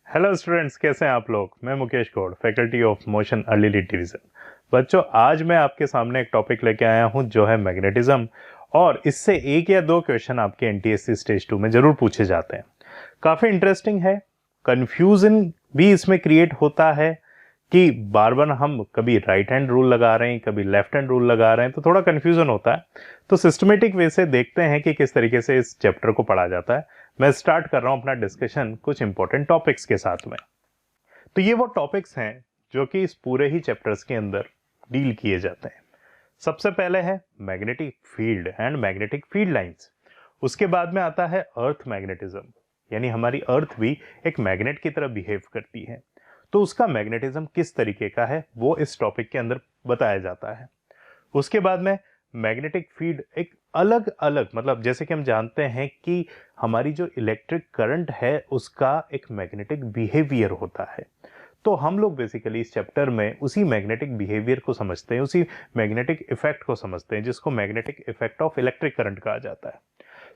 Hello students, कैसे हैं आप लोग। मैं Mukesh Gaur, faculty of motion early lead division. बच्चों, आज मैं आपके सामने एक टॉपिक लेके आया हूं जो है मैग्नेटिज्म, और इससे एक या दो क्वेश्चन आपके एनटीएससी स्टेज 2 में जरूर पूछे जाते हैं। काफी इंटरेस्टिंग है, कंफ्यूजन भी इसमें क्रिएट होता है कि बार बार हम कभी राइट हैंड रूल लगा रहे हैं, कभी लेफ्ट हैंड रूल लगा रहे हैं, तो थोड़ा कंफ्यूजन होता है। तो सिस्टमेटिक वे से देखते हैं कि किस तरीके से इस चैप्टर को पढ़ा जाता है। मैं स्टार्ट कर रहा हूं अपना डिस्कशन कुछ इंपॉर्टेंट टॉपिक्स के साथ में। तो ये वो टॉपिक्स हैं जो कि इस पूरे ही चैप्टर्स के अंदर डील किए जाते हैं। सबसे पहले है magnetic field and magnetic field lines. उसके बाद में आता है अर्थ मैग्नेटिज्म, यानी हमारी अर्थ भी एक मैग्नेट की तरह बिहेव करती है। तो उसका मैग्नेटिज्म किस तरीके का है वो इस टॉपिक के अंदर बताया जाता है। उसके बाद में मैग्नेटिक फील्ड एक अलग अलग, मतलब जैसे कि हम जानते हैं कि हमारी जो इलेक्ट्रिक करंट है उसका एक मैग्नेटिक बिहेवियर होता है। तो हम लोग बेसिकली इस चैप्टर में उसी मैग्नेटिक बिहेवियर को समझते हैं, उसी मैग्नेटिक इफेक्ट को समझते हैं, जिसको magnetic effect of electric current कहा जाता है।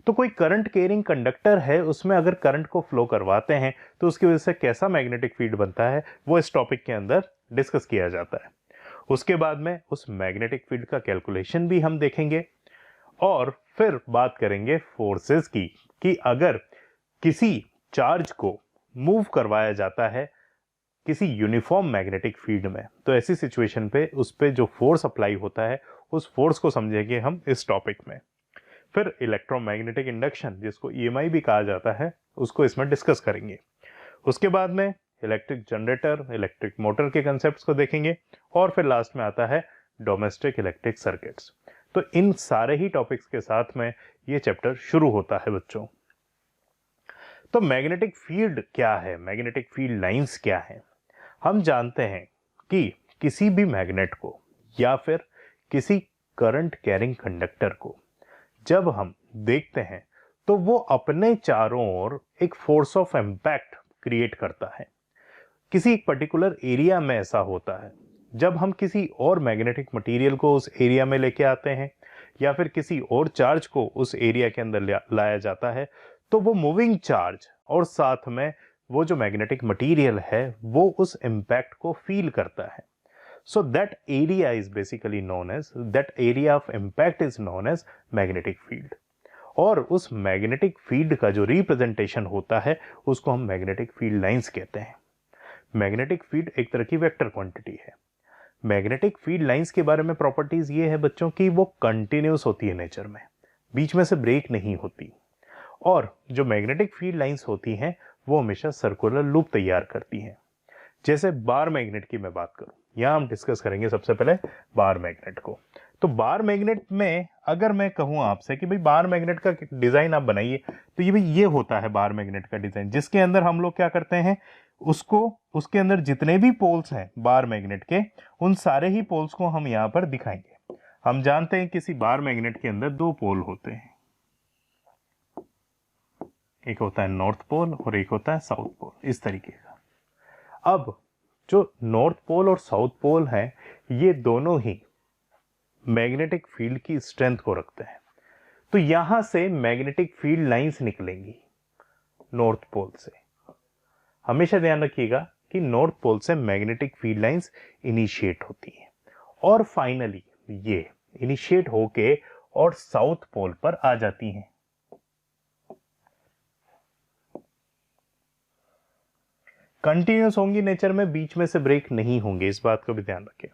तो कोई करंट कैरिंग कंडक्टर है, उसमें अगर करंट को फ्लो करवाते हैं तो उसकी वजह से कैसा मैग्नेटिक फील्ड बनता है वो इस टॉपिक के अंदर डिस्कस किया जाता है। उसके बाद में उस मैग्नेटिक फील्ड का कैलकुलेशन भी हम देखेंगे, और फिर बात करेंगे फोर्सेस की, कि अगर किसी चार्ज को मूव करवाया जाता है किसी यूनिफॉर्म मैग्नेटिक फील्ड में, तो ऐसी सिचुएशन पे उस पे जो फोर्स अप्लाई होता है उस फोर्स को समझेंगे हम इस टॉपिक में। फिर इलेक्ट्रोमैग्नेटिक इंडक्शन, जिसको ईएमआई भी कहा जाता है, उसको इसमें डिस्कस करेंगे। उसके बाद में इलेक्ट्रिक जनरेटर, इलेक्ट्रिक मोटर के कंसेप्ट्स को देखेंगे, और फिर लास्ट में आता है डोमेस्टिक इलेक्ट्रिक सर्किट्स। तो इन सारे ही टॉपिक्स के साथ में ये चैप्टर शुरू होता है बच्चों। तो मैग्नेटिक फील्ड क्या है, मैग्नेटिक फील्ड लाइंस क्या है। हम जानते हैं कि किसी भी मैग्नेट को या फिर किसी करंट कैरिंग कंडक्टर को जब हम देखते हैं तो वो अपने चारों ओर एक फोर्स ऑफ इम्पैक्ट क्रिएट करता है। किसी एक पर्टिकुलर एरिया में ऐसा होता है। जब हम किसी और मैग्नेटिक मटेरियल को उस एरिया में लेके आते हैं या फिर किसी और चार्ज को उस एरिया के अंदर लाया जाता है, तो वो मूविंग चार्ज और साथ में वो जो मैग्नेटिक मटेरियल है वो उस इम्पैक्ट को फील करता है। So that area is basically known as, that area of impact is known as magnetic field. और उस मैग्नेटिक फील्ड का जो रिप्रेजेंटेशन होता है उसको हम मैग्नेटिक फील्ड लाइंस कहते हैं। मैग्नेटिक फील्ड एक तरह की वेक्टर क्वांटिटी है। मैग्नेटिक फील्ड लाइंस के बारे में प्रॉपर्टीज ये है बच्चों की, वो कंटिन्यूस होती है नेचर में, बीच में से ब्रेक नहीं होती। और जो मैग्नेटिक फील्ड लाइंस होती हैं वो हमेशा सर्कुलर लूप तैयार करती हैं। जैसे बार मैग्नेट की मैं बात करूं, यहां हम डिस्कस करेंगे सबसे पहले बार मैग्नेट को। तो बार मैग्नेट में अगर मैं कहूं आपसे कि भाई बार मैग्नेट का डिजाइन आप बनाइए, तो ये भाई ये होता है बार मैग्नेट का डिजाइन, जिसके अंदर हम लोग क्या करते हैं, उसको उसके अंदर जितने भी पोल्स हैं बार मैग्नेट के, उन सारे ही पोल्स को हम यहां पर दिखाएंगे। हम जानते हैं किसी बार मैग्नेट के अंदर दो पोल होते हैं, एक होता है नॉर्थ पोल और एक होता है साउथ पोल, इस तरीके का। अब जो नॉर्थ पोल और साउथ पोल है ये दोनों ही मैग्नेटिक फील्ड की स्ट्रेंथ को रखते हैं। तो यहां से मैग्नेटिक फील्ड लाइंस निकलेंगी नॉर्थ पोल से। हमेशा ध्यान रखिएगा कि नॉर्थ पोल से मैग्नेटिक फील्ड लाइंस इनिशिएट होती हैं और फाइनली ये इनिशिएट होके और साउथ पोल पर आ जाती हैं। कंटिन्यूस होंगी नेचर में, बीच में से ब्रेक नहीं होंगे, इस बात को भी ध्यान रखें।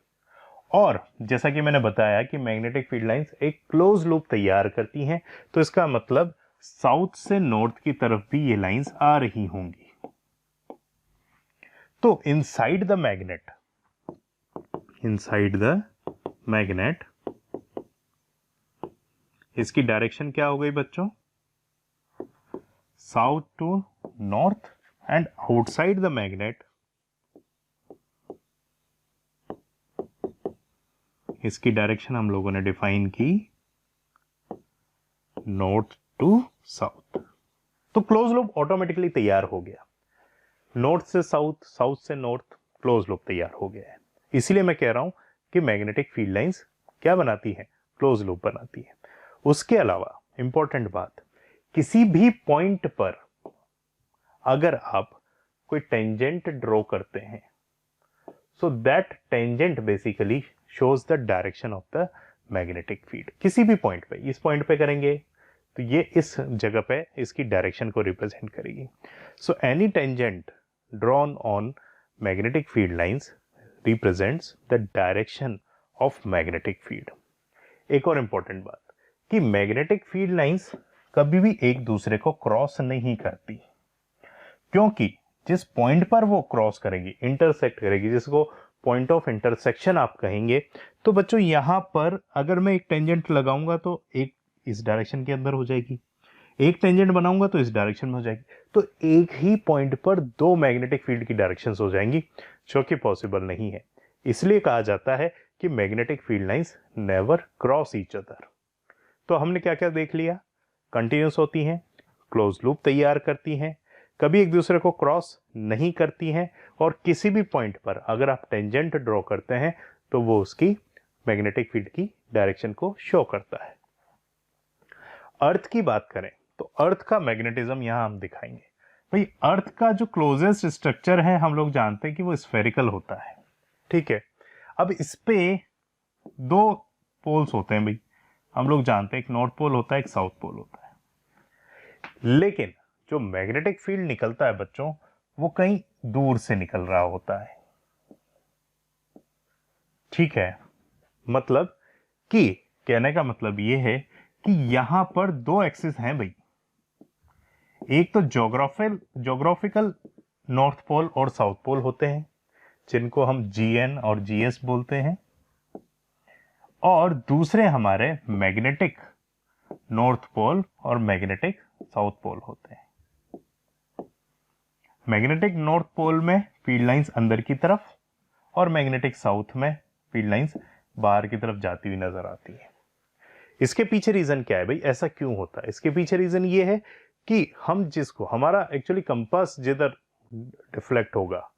और जैसा कि मैंने बताया कि मैग्नेटिक फील्ड लाइंस एक क्लोज लूप तैयार करती हैं, तो इसका मतलब साउथ से नॉर्थ की तरफ भी ये लाइंस आ रही होंगी। तो inside the magnet, inside the magnet इसकी डायरेक्शन क्या हो गई बच्चों, south to north, and outside the magnet इसकी डायरेक्शन हम लोगों ने डिफाइन की नॉर्थ टू साउथ। तो क्लोज लूप ऑटोमेटिकली तैयार हो गया, नॉर्थ से साउथ, साउथ से नॉर्थ, क्लोज लूप तैयार हो गया है। इसीलिए मैं कह रहा हूं कि मैग्नेटिक फील्ड लाइंस क्या बनाती है, क्लोज लूप बनाती है। उसके अलावा इंपॉर्टेंट बात, किसी भी पॉइंट पर अगर आप कोई टेंजेंट ड्रॉ करते हैं, so that tangent basically shows the direction of the magnetic field. किसी भी पॉइंट पे, इस पॉइंट पे करेंगे तो ये इस जगह पे इसकी डायरेक्शन को रिप्रेजेंट करेगी। So any tangent drawn on magnetic field lines represents the direction of magnetic field. एक और इंपॉर्टेंट बात कि मैग्नेटिक फील्ड लाइंस कभी भी एक दूसरे को क्रॉस नहीं करती, क्योंकि जिस पॉइंट पर वो क्रॉस करेगी, इंटरसेक्ट करेगी, जिसको पॉइंट ऑफ इंटरसेक्शन आप कहेंगे, तो बच्चों यहां पर अगर मैं एक टेंजेंट लगाऊंगा तो एक इस डायरेक्शन के अंदर हो जाएगी, एक टेंजेंट बनाऊंगा तो इस डायरेक्शन में हो जाएगी, तो एक ही पॉइंट पर दो मैग्नेटिक फील्ड की डायरेक्शंस हो जाएंगी, जो कि पॉसिबल नहीं है। इसलिए कहा जाता है कि magnetic field lines never cross each other. तो हमने क्या क्या देख लिया, कंटिन्यूस होती हैं, क्लोज लूप तैयार करती हैं, कभी एक दूसरे को क्रॉस नहीं करती हैं, और किसी भी पॉइंट पर अगर आप टेंजेंट ड्रॉ करते हैं तो वो उसकी मैग्नेटिक फील्ड की डायरेक्शन को शो करता है। अर्थ की बात करें तो अर्थ का मैग्नेटिज्म यहां हम दिखाएंगे। भाई अर्थ का जो क्लोजेस्ट स्ट्रक्चर है हम लोग जानते हैं कि वो स्फेरिकल होता है, ठीक है। अब इस पे दो पोल्स होते हैं भाई, हम लोग जानते हैं एक नॉर्थ पोल होता है, एक साउथ पोल होता है, लेकिन जो मैग्नेटिक फील्ड निकलता है बच्चों वो कहीं दूर से निकल रहा होता है, ठीक है। मतलब कि कहने का मतलब ये है कि यहां पर दो एक्सिस हैं भाई, एक तो ज्योग्राफिकल नॉर्थ पोल और साउथ पोल होते हैं, जिनको हम GN और GS बोलते हैं, और दूसरे हमारे मैग्नेटिक नॉर्थ पोल और मैग्नेटिक साउथ पोल होते हैं। मैग्नेटिक नॉर्थ पोल में फील्ड लाइंस अंदर की तरफ और मैग्नेटिक साउथ में फील्ड लाइंस बाहर की तरफ जाती हुई नजर आती है। इसके पीछे रीजन क्या है भाई, ऐसा क्यों होता है? इसके पीछे रीजन ये है कि हम जिसको हमारा एक्चुअली कंपास जिधर डिफ्लेक्ट होगा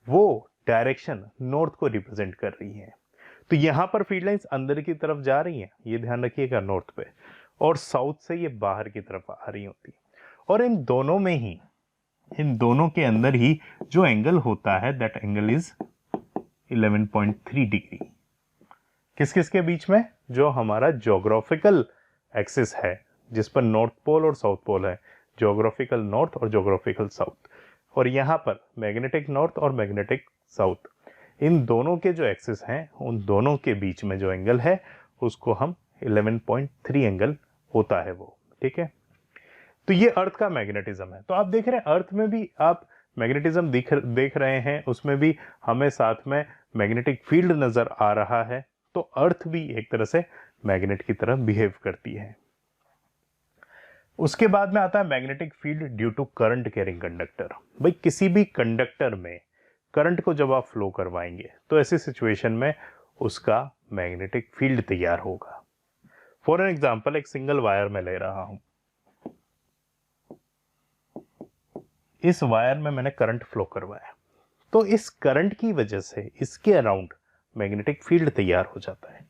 वो डायरेक्शन नॉर्थ को रिप्रेजेंट कर रही है, तो यहां पर फील्ड लाइंस अंदर की तरफ जा रही हैं, ये ध्यान रखिएगा नॉर्थ पे, और साउथ से ये बाहर की तरफ आ रही होती है, और इन दोनों के अंदर ही जो एंगल होता है दैट एंगल इज 11.3 डिग्री। किस किस के बीच में? जो हमारा ज्योग्राफिकल एक्सिस है जिस पर नॉर्थ पोल और साउथ पोल है, ज्योग्राफिकल नॉर्थ और ज्योग्राफिकल साउथ, और यहां पर मैग्नेटिक नॉर्थ और मैग्नेटिक साउथ, इन दोनों के जो एक्सिस हैं उन दोनों के बीच में जो एंगल है उसको हम 11.3 एंगल होता है वो, ठीक है। तो ये अर्थ का मैग्नेटिज्म है। तो आप देख रहे हैं अर्थ में भी आप मैग्नेटिज्म देख रहे हैं, उसमें भी हमें साथ में मैग्नेटिक फील्ड नजर आ रहा है, तो अर्थ भी एक तरह से मैग्नेट की तरह बिहेव करती है। उसके बाद में आता है magnetic field due to current carrying conductor. भाई किसी भी कंडक्टर में करंट को जब आप फ्लो करवाएंगे तो ऐसी सिचुएशन में उसका मैग्नेटिक फील्ड तैयार होगा। फॉर एन एग्जांपल एक सिंगल वायर में ले रहा हूं, इस वायर में मैंने करंट फ्लो करवाया, तो इस करंट की वजह से इसके अराउंड मैग्नेटिक फील्ड तैयार हो जाता है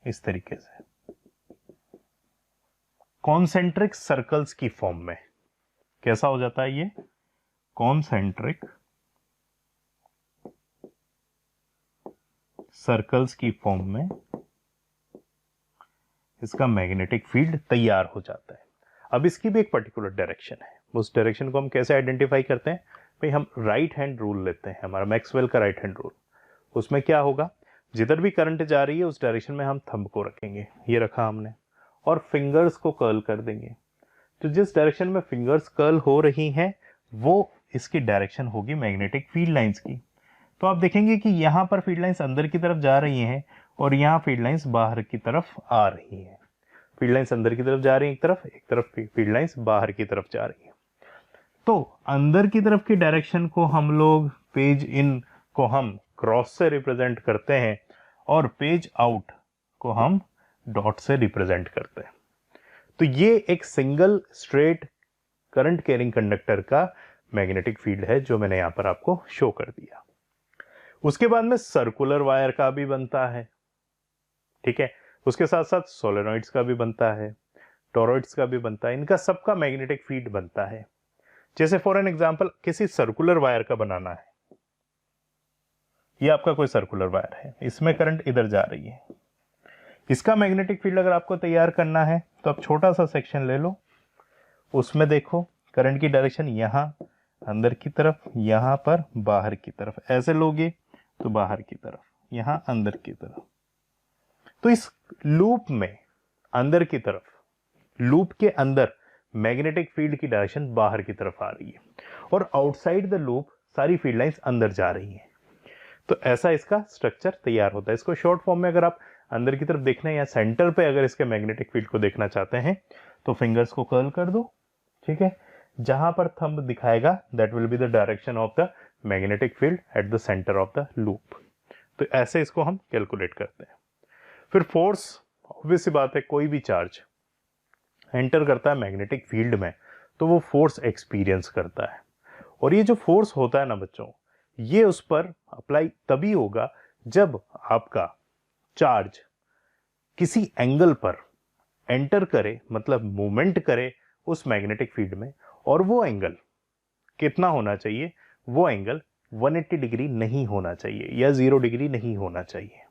इस तरीके से, कॉन्सेंट्रिक सर्कल्स की फॉर्म में। कैसा हो जाता है ये? कॉन्सेंट्रिक सर्कल्स की फॉर्म में इसका मैग्नेटिक फील्ड तैयार हो जाता है। अब इसकी भी एक पर्टिकुलर डायरेक्शन है, उस डायरेक्शन को हम कैसे आइडेंटिफाई करते हैं? भाई हम राइट हैंड रूल लेते हैं, हमारा मैक्सवेल का राइट हैंड रूल। उसमें क्या होगा, जिधर भी करंट जा रही है उस डायरेक्शन में हम थंब को रखेंगे, ये रखा हमने, और फिंगर्स को कर्ल कर देंगे। तो जिस डायरेक्शन में फिंगर्स कर्ल हो रही हैं वो इसकी डायरेक्शन होगी मैग्नेटिक फील्ड लाइंस की। तो आप देखेंगे कि यहां पर फील्ड लाइंस अंदर की तरफ जा रही हैं और यहां फील्ड लाइंस बाहर की तरफ आ रही हैं। फील्ड लाइंस अंदर की तरफ जा रही हैं एक तरफ फील्ड लाइंस बाहर की तरफ जा रही हैं। तो अंदर की तरफ की डायरेक्शन को हम लोग पेज इन को हम क्रॉस से रिप्रेजेंट करते हैं और पेज आउट को हम डॉट से रिप्रेजेंट करते हैं। तो ये एक single straight current carrying conductor का मैग्नेटिक फील्ड है जो मैंने यहां पर आपको शो कर दिया। उसके बाद में सर्कुलर वायर का भी बनता है, ठीक है, उसके साथ साथ सोलेनॉइड्स का भी बनता है। टॉरॉइड्स का भी बनता है, इनका सबका मैग्नेटिक फील्ड बनता है। जैसे फॉर एन एग्जांपल किसी सर्कुलर वायर का बनाना है, ये आपका कोई सर्कुलर वायर है, इसमें करंट इधर जा रही है, इसका मैग्नेटिक फील्ड अगर आपको तैयार करना है तो आप छोटा सा सेक्शन ले लो, उसमें देखो करंट की डायरेक्शन यहां अंदर की तरफ, यहां पर बाहर की तरफ, ऐसे लोगे तो बाहर की तरफ, यहां अंदर की तरफ। तो इस लूप में अंदर की तरफ, लूप के अंदर मैग्नेटिक फील्ड की डायरेक्शन बाहर की तरफ आ रही है और आउटसाइड द लूप सारी फील्ड लाइंस अंदर जा रही हैं। तो ऐसा इसका स्ट्रक्चर तैयार होता है। इसको शॉर्ट फॉर्म में अगर आप अंदर की तरफ देखना है या सेंटर पे अगर इसके मैग्नेटिक फील्ड को देखना चाहते हैं तो फिंगर्स को कर्ल कर दो, ठीक है। जहां पर थंब दिखाएगा that will be the direction of the magnetic field at the centre of the loop. तो ऐसे इसको हम कैलकुलेट करते हैं। फिर फोर्स, ऑब्वियस सी बात है, कोई भी चार्ज एंटर करता है मैग्नेटिक फील्ड में तो वो फोर्स एक्सपीरियंस करता है। और ये जो फोर्स होता है ना बच्चों, ये उस पर अप्लाई तभी होगा जब आपका चार्ज किसी एंगल पर एंटर करे, मतलब मूवमेंट करे उस मैग्नेटिक फील्ड में, और वो एंगल कितना होना चाहिए, वो एंगल 180 डिग्री नहीं होना चाहिए या 0 डिग्री नहीं होना चाहिए,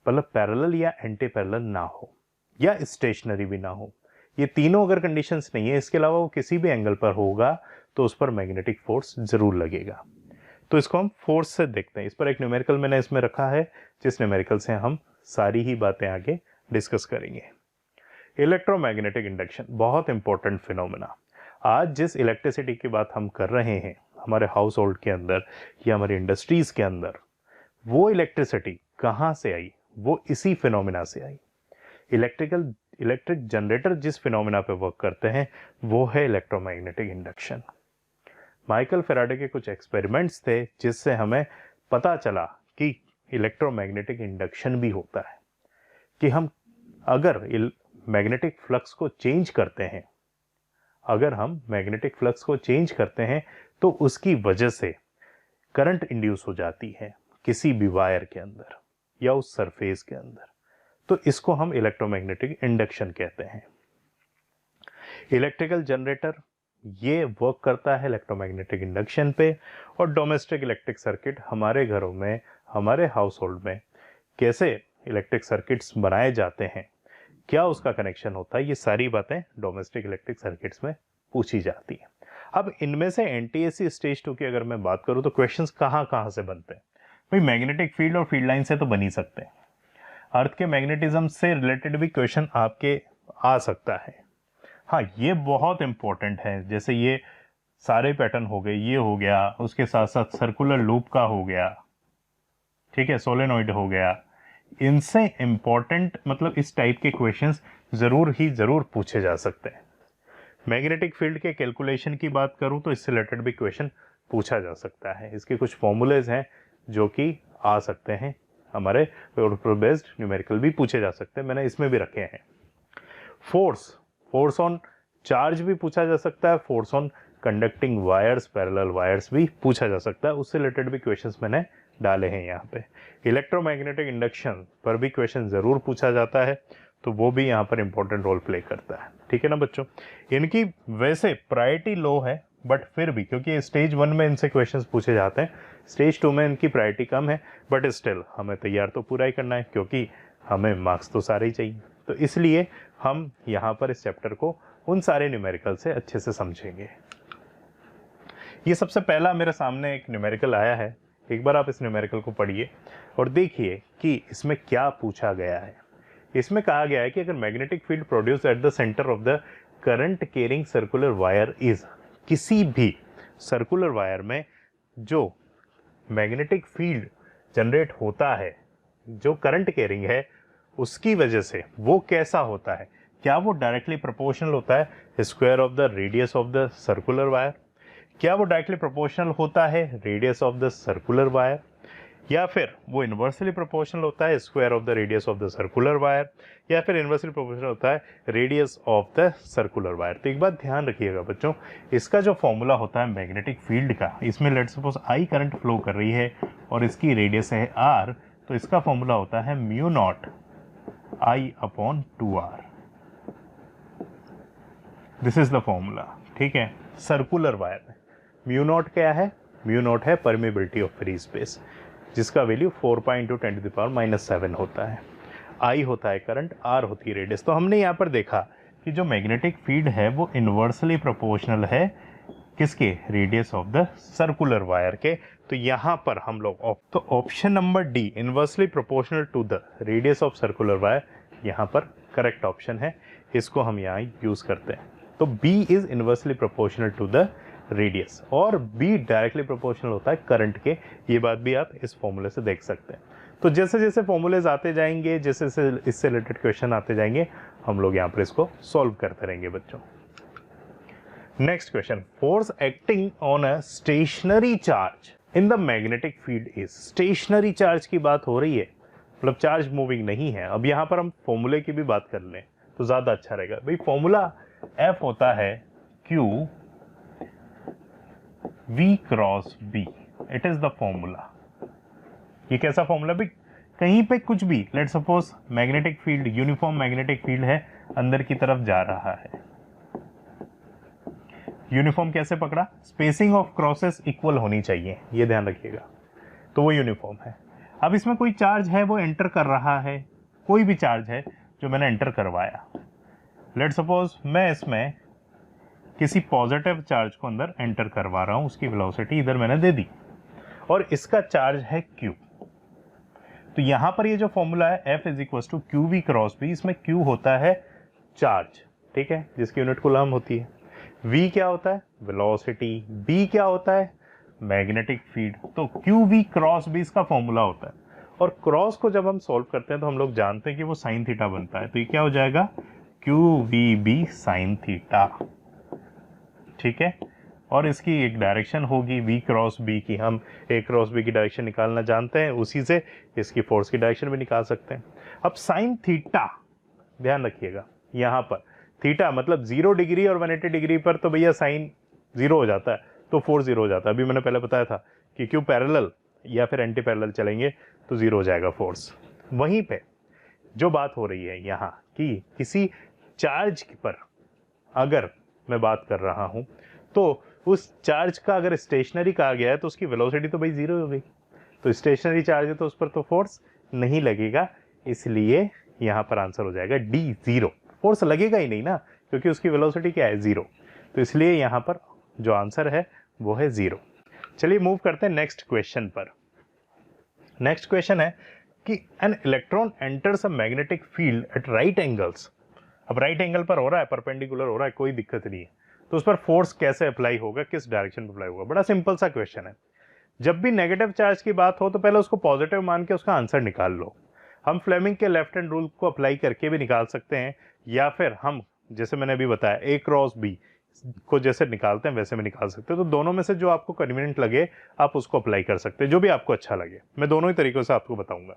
मतलब पैरेलल या एंटी पैरेलल ना हो या स्टेशनरी भी ना हो। ये तीनों अगर कंडीशंस नहीं है, इसके अलावा वो किसी भी एंगल पर होगा तो उस पर मैग्नेटिक फोर्स जरूर लगेगा। तो इसको हम फोर्स से देखते हैं। इस पर एक न्यूमेरिकल मैंने इसमें रखा है, जिस न्यूमेरिकल से हम सारी ही बातें आगे डिस्कस करेंगे। इलेक्ट्रोमैग्नेटिक इंडक्शन बहुत इंपॉर्टेंट फिनोमेना। आज जिस इलेक्ट्रिसिटी की बात हम कर रहे हैं हमारे हाउस होल्ड के अंदर या हमारी इंडस्ट्रीज के अंदर, वो इलेक्ट्रिसिटी कहाँ से आई, वो इसी फिनोमेना से आई। इलेक्ट्रिक जनरेटर जिस फिनोमेना पे वर्क करते हैं वो है इलेक्ट्रोमैग्नेटिक इंडक्शन। माइकल फैराडे के कुछ एक्सपेरिमेंट्स थे जिससे हमें पता चला कि इलेक्ट्रोमैग्नेटिक इंडक्शन भी होता है, कि हम अगर मैग्नेटिक फ्लक्स को चेंज करते हैं, अगर हम मैग्नेटिक फ्लक्स को चेंज करते हैं तो उसकी वजह से करंट इंड्यूस हो जाती है किसी भी वायर के अंदर या उस सरफेस के अंदर, तो इसको हम इलेक्ट्रोमैग्नेटिक इंडक्शन कहते हैं। इलेक्ट्रिकल जनरेटर ये वर्क करता है इलेक्ट्रोमैग्नेटिक इंडक्शन पे, और डोमेस्टिक इलेक्ट्रिक सर्किट हमारे घरों में, हमारे हाउस होल्ड में कैसे इलेक्ट्रिक सर्किट्स बनाए जाते हैं, क्या उसका कनेक्शन होता है, ये सारी बातें डोमेस्टिक इलेक्ट्रिक सर्किट्स में पूछी जाती है। अब इनमें से एनटीएससी स्टेज 2 की अगर मैं बात करूं तो क्वेश्चंस कहां से बनते हैं भाई, मैग्नेटिक फील्ड और फील्ड लाइन से तो बन ही सकते हैं, अर्थ के मैग्नेटिज्म से रिलेटेड भी क्वेश्चन आपके आ सकता है। हाँ, ये बहुत इंपॉर्टेंट है, जैसे ये सारे पैटर्न हो गए, ये हो गया, उसके साथ साथ सर्कुलर लूप का हो गया, ठीक है, सोलेनॉइड हो गया, इनसे इंपॉर्टेंट मतलब इस टाइप के क्वेश्चंस जरूर पूछे जा सकते हैं। मैग्नेटिक फील्ड के कैलकुलेशन की बात करूं तो इससे रिलेटेड भी क्वेश्चन पूछा जा सकता है। इसके कुछ फॉर्मूलेज हैं जो कि आ सकते हैं, हमारे बेस्ड न्यूमेरिकल भी पूछे जा सकते हैं, मैंने इसमें भी रखे हैं। फोर्स ऑन चार्ज भी पूछा जा सकता है, force on conducting wires, parallel wires भी पूछा जा सकता है, उससे रिलेटेड भी क्वेश्चंस मैंने डाले हैं यहाँ पे। इलेक्ट्रोमैग्नेटिक इंडक्शन पर भी क्वेश्चन जरूर पूछा जाता है, तो वो भी यहाँ पर इंपॉर्टेंट रोल प्ले करता है, ठीक है ना बच्चों। इनकी वैसे प्रायोरिटी लो है, बट फिर भी क्योंकि स्टेज 1 में इनसे क्वेश्चंस पूछे जाते हैं, स्टेज 2 में इनकी प्रायोरिटी कम है, बट स्टिल हमें तैयार तो पूरा ही करना है क्योंकि हमें मार्क्स तो सारे ही चाहिए। तो इसलिए हम यहाँ पर इस चैप्टर को उन सारे न्यूमेरिकल से अच्छे से समझेंगे। ये सबसे पहला मेरे सामने एक न्यूमेरिकल आया है, एक बार आप इस न्यूमेरिकल को पढ़िए और देखिए कि इसमें क्या पूछा गया है। इसमें कहा गया है कि अगर magnetic field produce at the centre of the current carrying circular wire is, किसी भी सर्कुलर वायर में जो मैग्नेटिक फील्ड जनरेट होता है, जो करंट कैरिंग है, उसकी वजह से वो कैसा होता है, क्या वो डायरेक्टली प्रोपोर्शनल होता है square of the radius of the circular wire, क्या वो डायरेक्टली प्रोपोर्शनल होता है radius of the circular wire, या फिर वो इन्वर्सली प्रोपोर्शनल होता है square of the radius of the circular wire, या फिर इन्वर्सली प्रोपोर्शनल होता है radius of the circular wire. तो एक बात ध्यान रखिएगा बच्चों, इसका जो फॉर्मूला होता है मैग्नेटिक फील्ड का, इसमें let's suppose I current flow कर रही है और इसकी रेडियस है आर, तो इसका फॉर्मूला होता है mu not I upon 2r। This is the formula, ठीक है। सर्कुलर वायर में म्यू नॉट क्या है, म्यू नॉट है परमेबिलिटी ऑफ फ्री स्पेस, जिसका वैल्यू 4 पाई इंटू 10⁻⁻7 होता है। आई होता है करंट, आर होती है रेडियस। तो हमने यहाँ पर देखा कि जो मैग्नेटिक फील्ड है वो इन्वर्सली प्रोपोर्शनल है किसके, radius of the circular wire के। तो यहाँ पर हम लोग तो option number D, inversely proportional to the radius of circular wire, यहाँ पर करेक्ट ऑप्शन है। इसको हम यहाँ यूज करते हैं। तो B is inversely proportional to the radius, और B डायरेक्टली प्रोपोर्शनल होता है करंट के। ये बात भी आप इस फॉर्मूले से देख सकते हैं। तो जैसे जैसे फॉर्मूलेज आते जाएंगे, जैसे जैसे इससे रिलेटेड क्वेश्चन आते जाएंगे, हम लोग यहाँ पर इसको सॉल्व करते रहेंगे बच्चों। Next question, force acting on a stationary charge in the magnetic field is. Stationary charge की बात हो रही है, मतलब चार्ज मूविंग नहीं है। अब यहाँ पर हम फॉर्मूले की भी बात कर लें तो ज्यादा अच्छा रहेगा। भाई फॉर्मूला F होता है Q V cross B, it is the formula. ये कैसा फॉर्मूला, भाई कहीं पे कुछ भी, let suppose magnetic field, uniform magnetic field है, अंदर की तरफ जा रहा है। यूनिफॉर्म कैसे पकड़ा, स्पेसिंग ऑफ क्रॉसेस इक्वल होनी चाहिए, ये ध्यान रखिएगा। तो वो यूनिफॉर्म है। अब इसमें कोई चार्ज है वो एंटर कर रहा है, कोई भी चार्ज है जो मैंने एंटर करवाया। लेट सपोज मैं इसमें किसी पॉजिटिव चार्ज को अंदर एंटर करवा रहा हूं, उसकी वेलोसिटी इधर मैंने दे दी, और इसका चार्ज है Q। तो यहां पर ये जो फॉर्मूला है F is equal to Q V cross B, इसमें Q होता है चार्ज, ठीक है, जिसकी यूनिट कूलम होती है। V क्या होता है, वेलोसिटी। B क्या होता है, मैग्नेटिक फील्ड। तो क्यू वी क्रॉस बी इसका फॉर्मूला होता है। और क्रॉस को जब हम सॉल्व करते हैं तो हम लोग जानते हैं कि वो साइन थीटा बनता है। तो ये क्या हो जाएगा, Q V B sine theta, ठीक है। और इसकी एक डायरेक्शन होगी V क्रॉस B की, हम A क्रॉस B की डायरेक्शन निकालना जानते हैं, उसी से इसकी फोर्स की डायरेक्शन भी निकाल सकते हैं। अब साइन थीटा ध्यान रखिएगा, यहाँ पर थीटा मतलब 0 डिग्री और 180 डिग्री पर तो भैया साइन 0 हो जाता है, तो फोर्स 0 हो जाता है। अभी मैंने पहले बताया था कि क्यों पैरेलल या फिर एंटी पैरेलल चलेंगे तो 0 हो जाएगा फोर्स। वहीं पे जो बात हो रही है यहाँ कि किसी चार्ज पर अगर मैं बात कर रहा हूं तो उस चार्ज का अगर स्टेशनरी कहा गया है तो उसकी वेलोसिटी तो भाई 0 हो गई। तो स्टेशनरी चार्ज है तो उस पर तो फोर्स नहीं लगेगा, इसलिए यहाँ पर आंसर हो जाएगा D 0। फोर्स लगेगा ही नहीं ना, क्योंकि उसकी वेलोसिटी क्या है 0। तो इसलिए यहाँ पर जो आंसर है वो है 0। चलिए मूव करते हैं नेक्स्ट क्वेश्चन पर। नेक्स्ट क्वेश्चन है कि an electron enters a magnetic field at right angles. अब राइट एंगल पर हो रहा है, परपेंडिकुलर हो रहा है, कोई दिक्कत नहीं है, तो उस पर फोर्स कैसे अप्लाई होगा, किस डायरेक्शन में अप्लाई होगा। बड़ा सिंपल सा क्वेश्चन है। जब भी नेगेटिव चार्ज की बात हो तो पहले उसको पॉजिटिव मान के उसका आंसर निकाल लो। हम फ्लेमिंग के लेफ्ट हैंड रूल को अप्लाई करके भी निकाल सकते हैं, या फिर हम जैसे मैंने अभी बताया A क्रॉस B को जैसे निकालते हैं वैसे में निकाल सकते हैं। तो दोनों में से जो आपको कन्वीनियंट लगे आप उसको अप्लाई कर सकते हैं, जो भी आपको अच्छा लगे। मैं दोनों ही तरीकों से आपको बताऊंगा।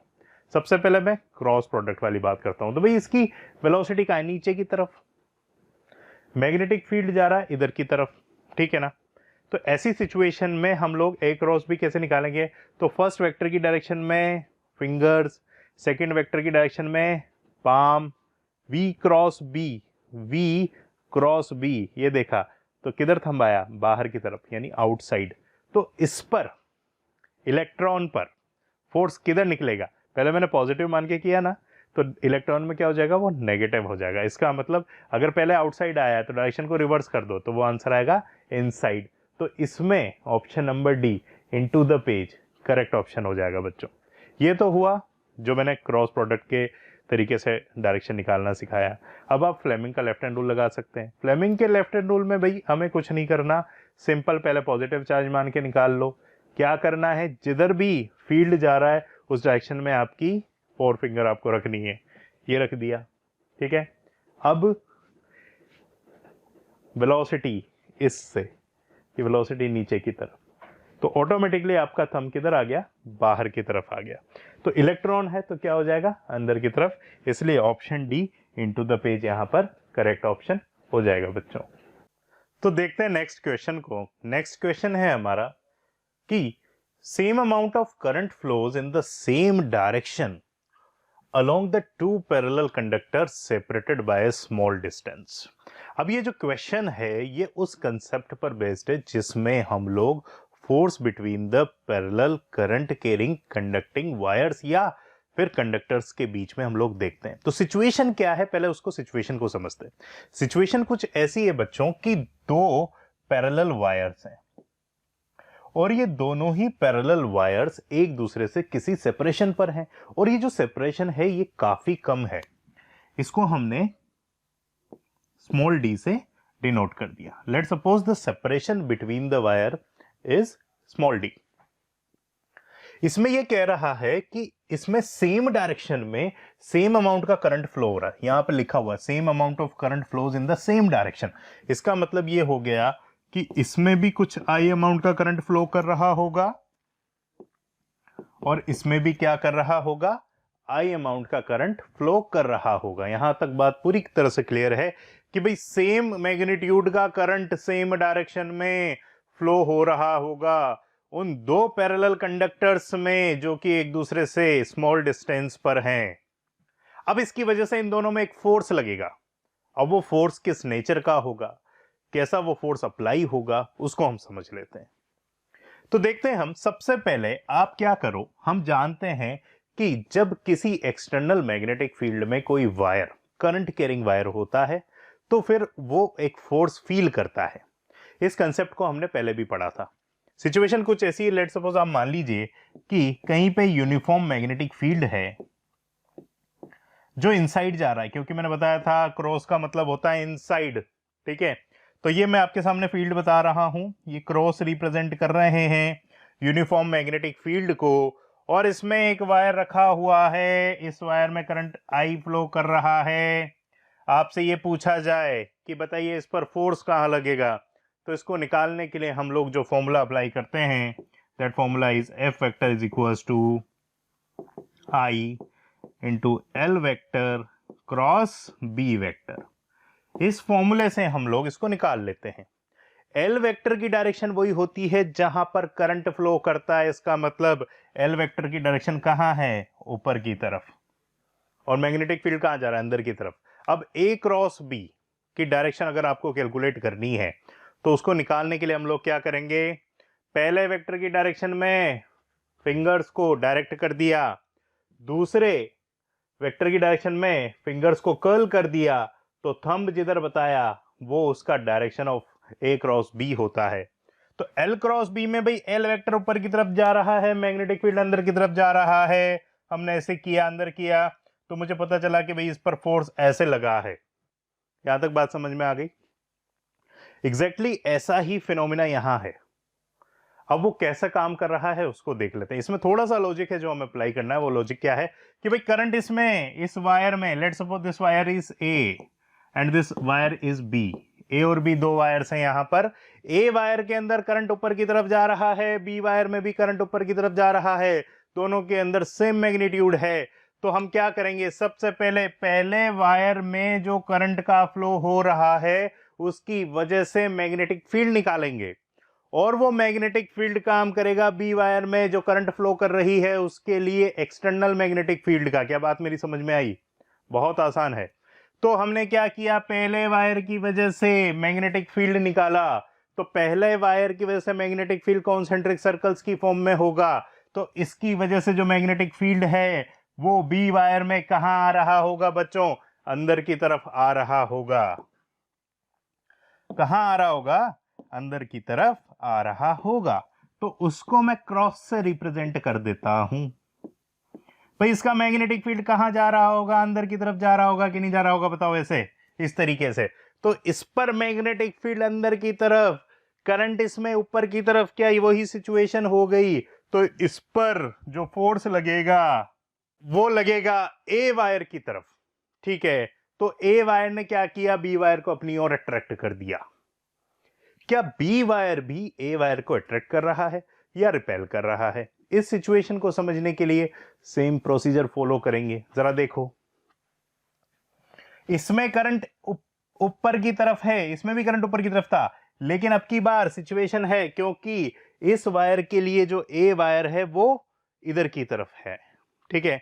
सबसे पहले मैं क्रॉस प्रोडक्ट वाली बात करता हूं। तो भाई इसकी वेलोसिटी का है नीचे की तरफ, मैग्नेटिक फील्ड जा रहा है इधर की तरफ, ठीक है ना। तो ऐसी सिचुएशन में हम लोग A क्रॉस B कैसे निकालेंगे, तो फर्स्ट वेक्टर की डायरेक्शन में फिंगर्स, सेकेंड वेक्टर की डायरेक्शन में पाम, V क्रॉस B, ये देखा तो किधर थंबाया, बाहर की तरफ यानी आउटसाइड। तो इस पर इलेक्ट्रॉन पर फोर्स किधर निकलेगा, पहले मैंने पॉजिटिव मान के किया ना, तो इलेक्ट्रॉन में क्या हो जाएगा, वो नेगेटिव हो जाएगा। इसका मतलब अगर पहले आउटसाइड आया है तो डायरेक्शन को रिवर्स कर दो तो वो आंसर आएगा इनसाइड। तो इसमें option number D into the page correct option हो जाएगा बच्चों। ये तो हुआ जो मैंने क्रॉस प्रोडक्ट के तरीके से डायरेक्शन निकालना सिखाया। अब आप फ्लेमिंग का लेफ्ट हैंड रूल लगा सकते हैं। फ्लेमिंग के लेफ्ट हैंड रूल में भाई हमें कुछ नहीं करना, सिंपल पहले पॉजिटिव चार्ज मान के निकाल लो। क्या करना है, जिधर भी फील्ड जा रहा है उस डायरेक्शन में आपकी 4 फिंगर आपको रखनी है, ये रख दिया, ठीक है। अब वेलोसिटी इससे, ये वेलोसिटी नीचे की तरफ, तो ऑटोमेटिकली आपका थंब किधर आ गया, बाहर की तरफ आ गया। तो इलेक्ट्रॉन है तो क्या हो जाएगा, अंदर की तरफ, इसलिए option D into the page यहां पर करेक्ट ऑप्शन हो जाएगा बच्चों। तो देखते हैं नेक्स्ट क्वेश्चन को। नेक्स्ट क्वेश्चन है हमारा कि same amount of current flows in the same direction along the two parallel conductors separated by a small distance। अब ये जो क्वेश्चन है ये उस कंसेप्ट पर बेस्ड है जिसमें हम लोग force between the parallel current carrying conducting wires या फिर कंडक्टर्स के बीच में हम लोग देखते हैं। तो सिचुएशन क्या है, पहले उसको सिचुएशन को समझते हैं। सिचुएशन कुछ ऐसी है बच्चों कि दो पैरेलल वायर्स हैं और ये दोनों ही पैरेलल वायर्स एक दूसरे से किसी सेपरेशन पर हैं और ये जो सेपरेशन है ये काफी कम है। इसको हमने स्मॉल डी से डिनोट कर दिया। Let suppose the separation between the wire is small D. इसमें यह कह रहा है कि इसमें सेम डायरेक्शन में सेम अमाउंट का करंट फ्लो हो रहा है। यहां पर लिखा हुआ same amount of current flows in the same direction. इसका मतलब यह हो गया कि इसमें भी कुछ आई अमाउंट का करंट फ्लो कर रहा होगा और इसमें भी क्या कर रहा होगा, आई अमाउंट का करंट फ्लो कर रहा होगा। यहां तक बात पूरी तरह से क्लियर है कि भाई सेम मैग्नीट्यूड का करंट सेम डायरेक्शन में फ्लो हो रहा होगा उन दो पैरेलल कंडक्टर्स में जो कि एक दूसरे से स्मॉल डिस्टेंस पर हैं। अब इसकी वजह से इन दोनों में एक फोर्स लगेगा। अब वो फोर्स किस नेचर का होगा, कैसा वो फोर्स अप्लाई होगा, उसको हम समझ लेते हैं। तो देखते हैं हम। सबसे पहले आप क्या करो, हम जानते हैं कि जब किसी एक्सटर्नल मैग्नेटिक फील्ड में कोई वायर करंट कैरिंग वायर होता है तो फिर वो एक फोर्स फील करता है। इस कंसेप्ट को हमने पहले भी पढ़ा था। सिचुएशन कुछ ऐसी है, लेट सपोज आप मान लीजिए कि कहीं पे यूनिफॉर्म मैग्नेटिक फील्ड है जो इनसाइड जा रहा है, क्योंकि मैंने बताया था क्रॉस का मतलब होता है इनसाइड। ठीक है, तो ये मैं आपके सामने फील्ड बता रहा हूं, ये क्रॉस रिप्रेजेंट कर रहे हैं यूनिफॉर्म मैग्नेटिक फील्ड को और इसमें एक वायर रखा हुआ है, इस वायर में करंट आई फ्लो कर रहा है। आपसे ये पूछा जाए कि बताइए इस पर फोर्स कहां लगेगा, तो इसको निकालने के लिए हम लोग जो फॉर्मूला अप्लाई करते हैं, that formula is F vector is equals to I into L vector cross B vector. इस फॉर्मूले से हम लोग इसको निकाल लेते हैं। एल वेक्टर की डायरेक्शन वही होती है जहां पर करंट फ्लो करता है। इसका मतलब एल वेक्टर की डायरेक्शन कहां है, ऊपर की तरफ, और मैग्नेटिक फील्ड कहां जा रहा है, अंदर की तरफ। अब ए क्रॉस बी की डायरेक्शन अगर आपको कैलकुलेट करनी है तो उसको निकालने के लिए हम लोग क्या करेंगे, पहले वेक्टर की डायरेक्शन में फिंगर्स को डायरेक्ट कर दिया, दूसरे वेक्टर की डायरेक्शन में फिंगर्स को कर्ल कर दिया, तो थंब जिधर बताया वो उसका direction of A cross B होता है। तो एल क्रॉस बी में भाई एल वेक्टर ऊपर की तरफ जा रहा है, मैग्नेटिक फील्ड अंदर की तरफ जा रहा है। हमने ऐसे किया, अंदर किया, तो मुझे पता चला कि भाई इस पर फोर्स ऐसे लगा है। यहां तक बात समझ में आ गई। एग्जैक्टली ऐसा ही फिनोमिना यहां है। अब वो कैसा काम कर रहा है उसको देख लेते हैं। इसमें थोड़ा सा लॉजिक है जो हमें अप्लाई करना है। वो लॉजिक क्या है कि भाई करंट इसमें, इस वायर में, let's suppose this wire is A and this wire is B. A और बी दो वायर्स हैं यहां पर। ए वायर के अंदर करंट ऊपर की तरफ जा रहा है, बी वायर में भी करंट ऊपर की तरफ जा रहा है, दोनों के अंदर सेम मैग्नीट्यूड है। तो हम क्या करेंगे, सबसे पहले वायर में जो करंट का फ्लो हो रहा है उसकी वजह से मैग्नेटिक फील्ड निकालेंगे और वो मैग्नेटिक फील्ड काम करेगा बी वायर में जो करंट फ्लो कर रही है उसके लिए एक्सटर्नल मैग्नेटिक फील्ड का। क्या बात मेरी समझ में आई? बहुत आसान है। तो हमने क्या किया, पहले वायर की वजह से मैग्नेटिक फील्ड निकाला। तो पहले वायर की वजह से मैग्नेटिक फील्ड कॉन्सेंट्रिक सर्कल्स की फॉर्म में होगा। तो इसकी वजह से जो मैग्नेटिक फील्ड है वो बी वायर में कहां आ रहा होगा बच्चों, अंदर की तरफ आ रहा होगा। कहां आ रहा होगा, अंदर की तरफ आ रहा होगा। तो उसको मैं क्रॉस से रिप्रेजेंट कर देता हूं। भाई इसका मैग्नेटिक फील्ड कहां जा रहा होगा, अंदर की तरफ जा रहा होगा कि नहीं जा रहा होगा, बताओ ऐसे, इस तरीके से। तो इस पर मैग्नेटिक फील्ड अंदर की तरफ, करंट इसमें ऊपर की तरफ, क्या वही सिचुएशन हो गई। तो इस पर जो फोर्स लगेगा वो लगेगा ए वायर की तरफ। ठीक है, तो ए वायर ने क्या किया, बी वायर को अपनी ओर अट्रैक्ट कर दिया। क्या बी वायर भी ए वायर को अट्रैक्ट कर रहा है या रिपेल कर रहा है? इस सिचुएशन को समझने के लिए सेम प्रोसीजर फॉलो करेंगे। जरा देखो, इसमें करंट ऊपर की तरफ है, इसमें भी करंट ऊपर की तरफ था, लेकिन अब की बार सिचुएशन है क्योंकि इस वायर के लिए जो ए वायर है वो इधर की तरफ है। ठीक है,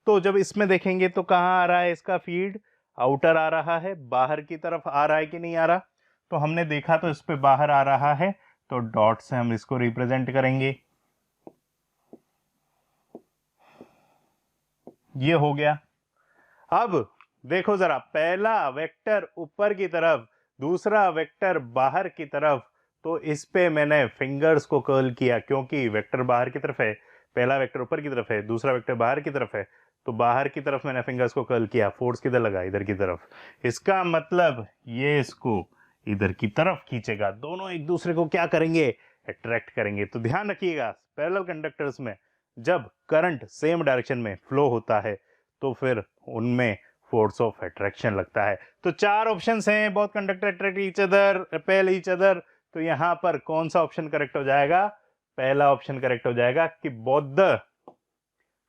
तो जब इसमें देखेंगे तो कहां आ रहा है इसका फील्ड, आउटर आ रहा है, बाहर की तरफ आ रहा है कि नहीं आ रहा, तो हमने देखा तो इस पे बाहर आ रहा है, तो डॉट से हम इसको रिप्रेजेंट करेंगे। ये हो गया। अब देखो जरा, पहला वेक्टर ऊपर की तरफ, दूसरा वेक्टर बाहर की तरफ, तो इस पे मैंने फिंगर्स को कर्ल किया क्योंकि वेक्टर बाहर की तरफ है, पहला वेक्टर ऊपर की तरफ है, दूसरा वेक्टर बाहर की तरफ है, तो बाहर की तरफ मैंने फिंगर्स को कर्ल किया, फोर्स किधर लगा, इधर की तरफ। इसका मतलब ये इसको इधर की तरफ खींचेगा, दोनों एक दूसरे को क्या करेंगे, अट्रैक्ट करेंगे। तो ध्यान रखिएगा, पैरेलल कंडक्टर्स में जब करंट सेम डायरेक्शन में फ्लो होता है तो फिर उनमें फोर्स ऑफ अट्रैक्शन लगता है। तो चार ऑप्शंस हैं, both conductor attract each other, repel each other, तो यहां पर कौन सा ऑप्शन करेक्ट हो जाएगा, पहला ऑप्शन करेक्ट हो जाएगा कि both the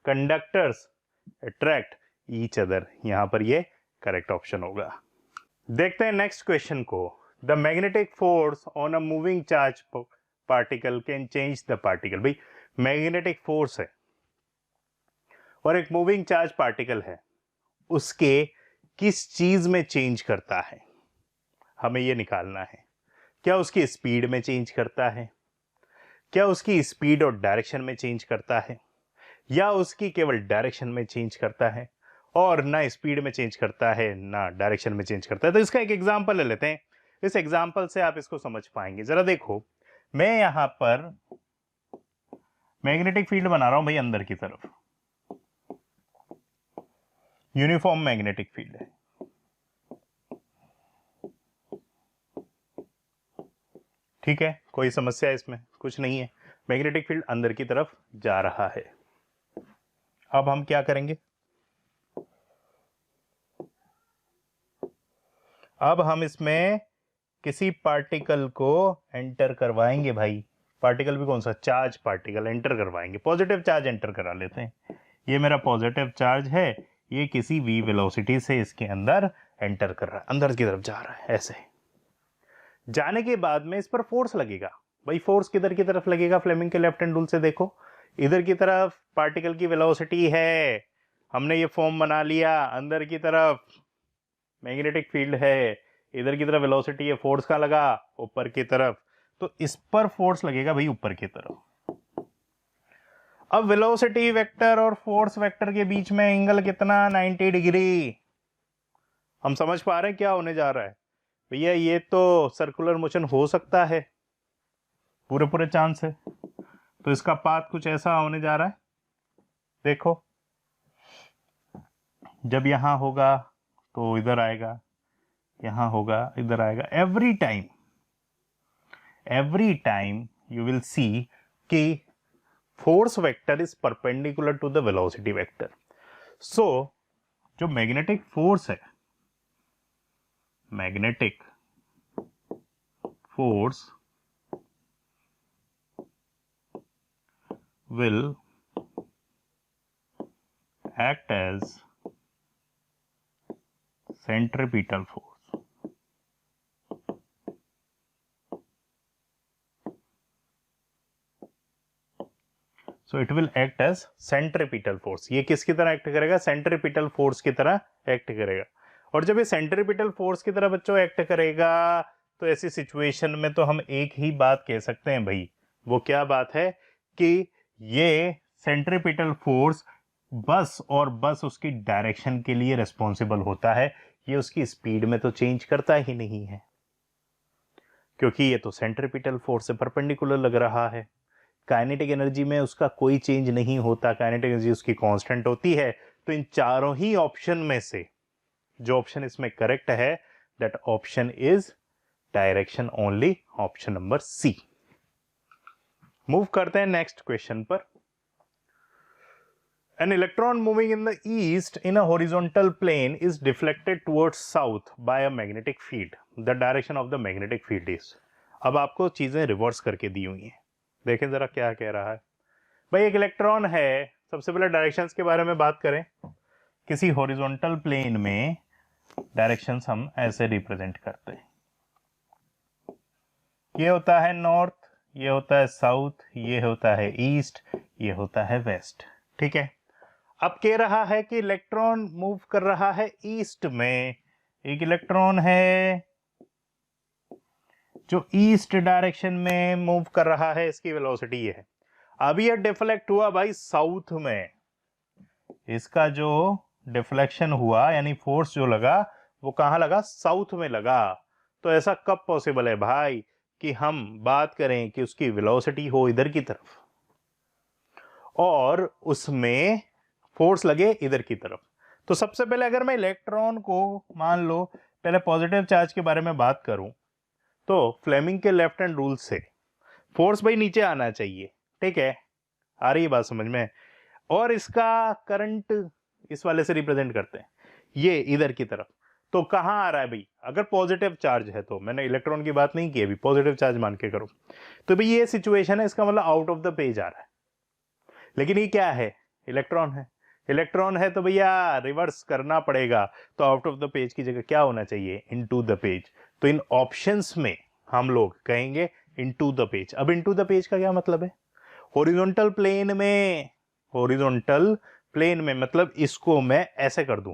conductors attract each other, यहां पर ये करेक्ट ऑप्शन होगा। देखते हैं नेक्स्ट क्वेश्चन को। The magnetic force on a moving charge particle can change the particle. भाई मैग्नेटिक फोर्स है और एक मूविंग चार्ज पार्टिकल है, उसके किस चीज में चेंज करता है, हमें यह निकालना है। क्या उसकी स्पीड में चेंज करता है, क्या उसकी स्पीड और डायरेक्शन में चेंज करता है, या उसकी केवल डायरेक्शन में चेंज करता है, और ना स्पीड में चेंज करता है ना डायरेक्शन में चेंज करता है। तो इसका एक एग्जांपल ले लेते हैं, इस एग्जांपल से आप इसको समझ पाएंगे। जरा देखो, मैं यहां पर मैग्नेटिक फील्ड बना रहा हूं भाई अंदर की तरफ, यूनिफॉर्म मैग्नेटिक फील्ड है, ठीक है, कोई समस्या इसमें कुछ नहीं है, मैग्नेटिक फील्ड अंदर की तरफ जा रहा है। अब हम क्या करेंगे, अब हम इसमें किसी पार्टिकल को एंटर करवाएंगे भाई, पार्टिकल भी कौन सा, चार्ज पार्टिकल एंटर करवाएंगे, पॉजिटिव चार्ज एंटर करा लेते हैं। ये मेरा पॉजिटिव चार्ज है, ये किसी v वेलोसिटी से इसके अंदर एंटर कर रहा है, अंदर की तरफ जा रहा है। ऐसे जाने के बाद में इस पर फोर्स लगेगा। भाई फोर्स किधर की तरफ लगेगा, फ्लेमिंग के लेफ्ट हैंड रूल से देखो, इधर की तरफ पार्टिकल की वेलोसिटी है, हमने ये फॉर्म बना लिया, अंदर की तरफ मैग्नेटिक फील्ड है, इधर की तरफ वेलोसिटी है, फोर्स का लगा ऊपर की तरफ, तो इस पर फोर्स लगेगा भाई ऊपर की तरफ। अब वेलोसिटी वेक्टर और फोर्स वेक्टर के बीच में एंगल कितना, 90 डिग्री। हम समझ पा रहे हैं क्या होने जा रहा है भैया, ये तो सर्कुलर मोशन हो सकता है, पूरे पूरे चांस है। तो इसका पाथ कुछ ऐसा होने जा रहा है, देखो जब यहां होगा तो इधर आएगा, यहां होगा इधर आएगा, every time you will see कि force vector is perpendicular to the velocity vector. So जो मैग्नेटिक फोर्स है, magnetic force will act as centripetal force. So it will act as centripetal force. ये किसकी तरह एक्ट करेगा, centripetal force की तरह act करेगा। और जब ये सेंट्रीपिटल फोर्स की तरह बच्चों एक्ट करेगा, तो ऐसी सिचुएशन में तो हम एक ही बात कह सकते हैं भाई, वो क्या बात है कि ये सेंट्रीपिटल फोर्स बस और बस उसकी डायरेक्शन के लिए रिस्पॉन्सिबल होता है, ये उसकी स्पीड में तो चेंज करता ही नहीं है, क्योंकि ये तो सेंट्रीपिटल फोर्स से परपेंडिकुलर लग रहा है। काइनेटिक एनर्जी में उसका कोई चेंज नहीं होता, काइनेटिक एनर्जी उसकी कांस्टेंट होती है। तो इन चारों ही ऑप्शन में से जो ऑप्शन इसमें करेक्ट है, that option is direction only, option number C. Move करते हैं नेक्स्ट क्वेश्चन पर। An electron moving in the east in a horizontal plane is deflected towards south by a magnetic field. The direction of the magnetic field is. अब आपको चीजें reverse करके दी हुई हैं, देखें जरा क्या कह रहा है। भाई एक इलेक्ट्रॉन है, सबसे पहले डायरेक्शंस के बारे में बात करें, किसी हॉरिजॉन्टल प्लेन में डायरेक्शंस हम ऐसे रिप्रेजेंट करते हैं, ये होता है नॉर्थ, ये होता है साउथ, ये होता है ईस्ट, ये होता है वेस्ट, ठीक है। अब कह रहा है कि इलेक्ट्रॉन मूव कर रहा है ईस्ट में, एक इलेक्ट्रॉन है जो ईस्ट डायरेक्शन में मूव कर रहा है, इसकी वेलोसिटी ये है। अभी ये डिफ्लेक्ट हुआ भाई साउथ में, इसका जो डिफ्लेक्शन हुआ यानी फोर्स जो लगा वो कहां लगा, साउथ में लगा। तो ऐसा कब पॉसिबल है भाई कि हम बात करें कि उसकी वेलोसिटी हो इधर की तरफ और उसमें फोर्स लगे इधर की तरफ। तो सबसे पहले अगर मैं इलेक्ट्रॉन को मान लो पहले पॉजिटिव चार्ज के बारे में बात करूं तो फ्लेमिंग के लेफ्ट हैंड रूल से फोर्स भाई नीचे आना चाहिए, ठीक है, आ रही है बात समझ में। और इसका करंट इस वाले से रिप्रेजेंट करते हैं, ये इधर की तरफ। तो कहां आ रहा है भाई, अगर पॉजिटिव चार्ज है तो, मैंने इलेक्ट्रॉन की बात नहीं की अभी, पॉजिटिव चार्ज मान के करो तो भाई ये सिचुएशन है, इसका मतलब आउट ऑफ द पेज आ रहा है। लेकिन ये क्या है, इलेक्ट्रॉन है, इलेक्ट्रॉन है तो भैया रिवर्स करना पड़ेगा। तो आउट ऑफ द पेज की जगह क्या होना चाहिए, इनटू द पेज। तो इन ऑप्शंस में हम लोग कहेंगे इनटू द पेज। अब इनटू द पेज का क्या मतलब है, हॉरिजॉन्टल प्लेन में, हॉरिजॉन्टल प्लेन में मतलब इसको मैं ऐसे कर दूं,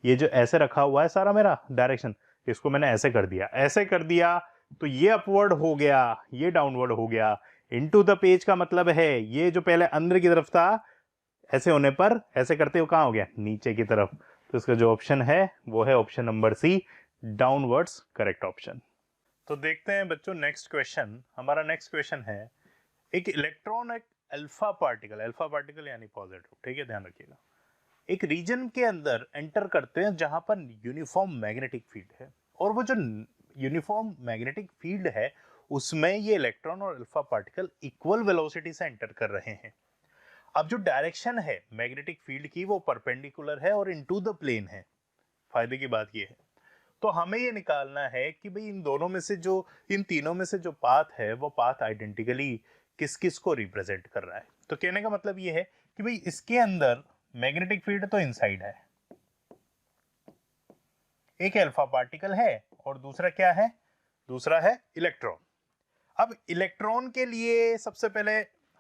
ये जो ऐसे रखा हुआ है सारा मेरा डायरेक्शन, इसको मैंने ऐसे कर दिया, ऐसे कर दिया तो ये अपवर्ड हो गया, ये डाउनवर्ड हो गया। इनटू द पेज का मतलब है ये जो पहले अंदर की तरफ था, ऐसे होने पर ऐसे करते हुए कहां हो गया, नीचे की तरफ। तो इसका जो ऑप्शन है वो है option number C, downwards correct option. तो देखते हैं बच्चों नेक्स्ट क्वेश्चन। हमारा नेक्स्ट क्वेश्चन है, एक इलेक्ट्रॉन एक अल्फा पार्टिकल यानी पॉजिटिव, ठीक है, ध्यान रखिएगा, एक रीजन के अंदर एंटर करते हैं जहां पर यूनिफॉर्म मैग्नेटिक फील्ड है, और वो जो यूनिफॉर्म मैग्नेटिक फील्ड है उसमें ये इलेक्ट्रॉन और अल्फा पार्टिकल इक्वल वेलोसिटी से एंटर कर रहे हैं। अब जो डायरेक्शन है मैग्नेटिक फील्ड की वो परपेंडिकुलर है और इनटू द प्लेन है। फायदे की बात ये है, तो हमें ये निकालना है कि भाई इन दोनों में से जो, इन तीनों में से जो पाथ है वो पाथ आइडेंटिकली किस किस को रिप्रेजेंट कर रहा है। तो कहने का मतलब ये है कि भाई इसके अंदर मैग्नेटिक फील्ड तो इनसाइड है, एक अल्फा पार्टिकल है और दूसरा क्या है, दूसरा है इलेक्ट्रॉन। अब इलेक्ट्रॉन के लिए सबसे पहले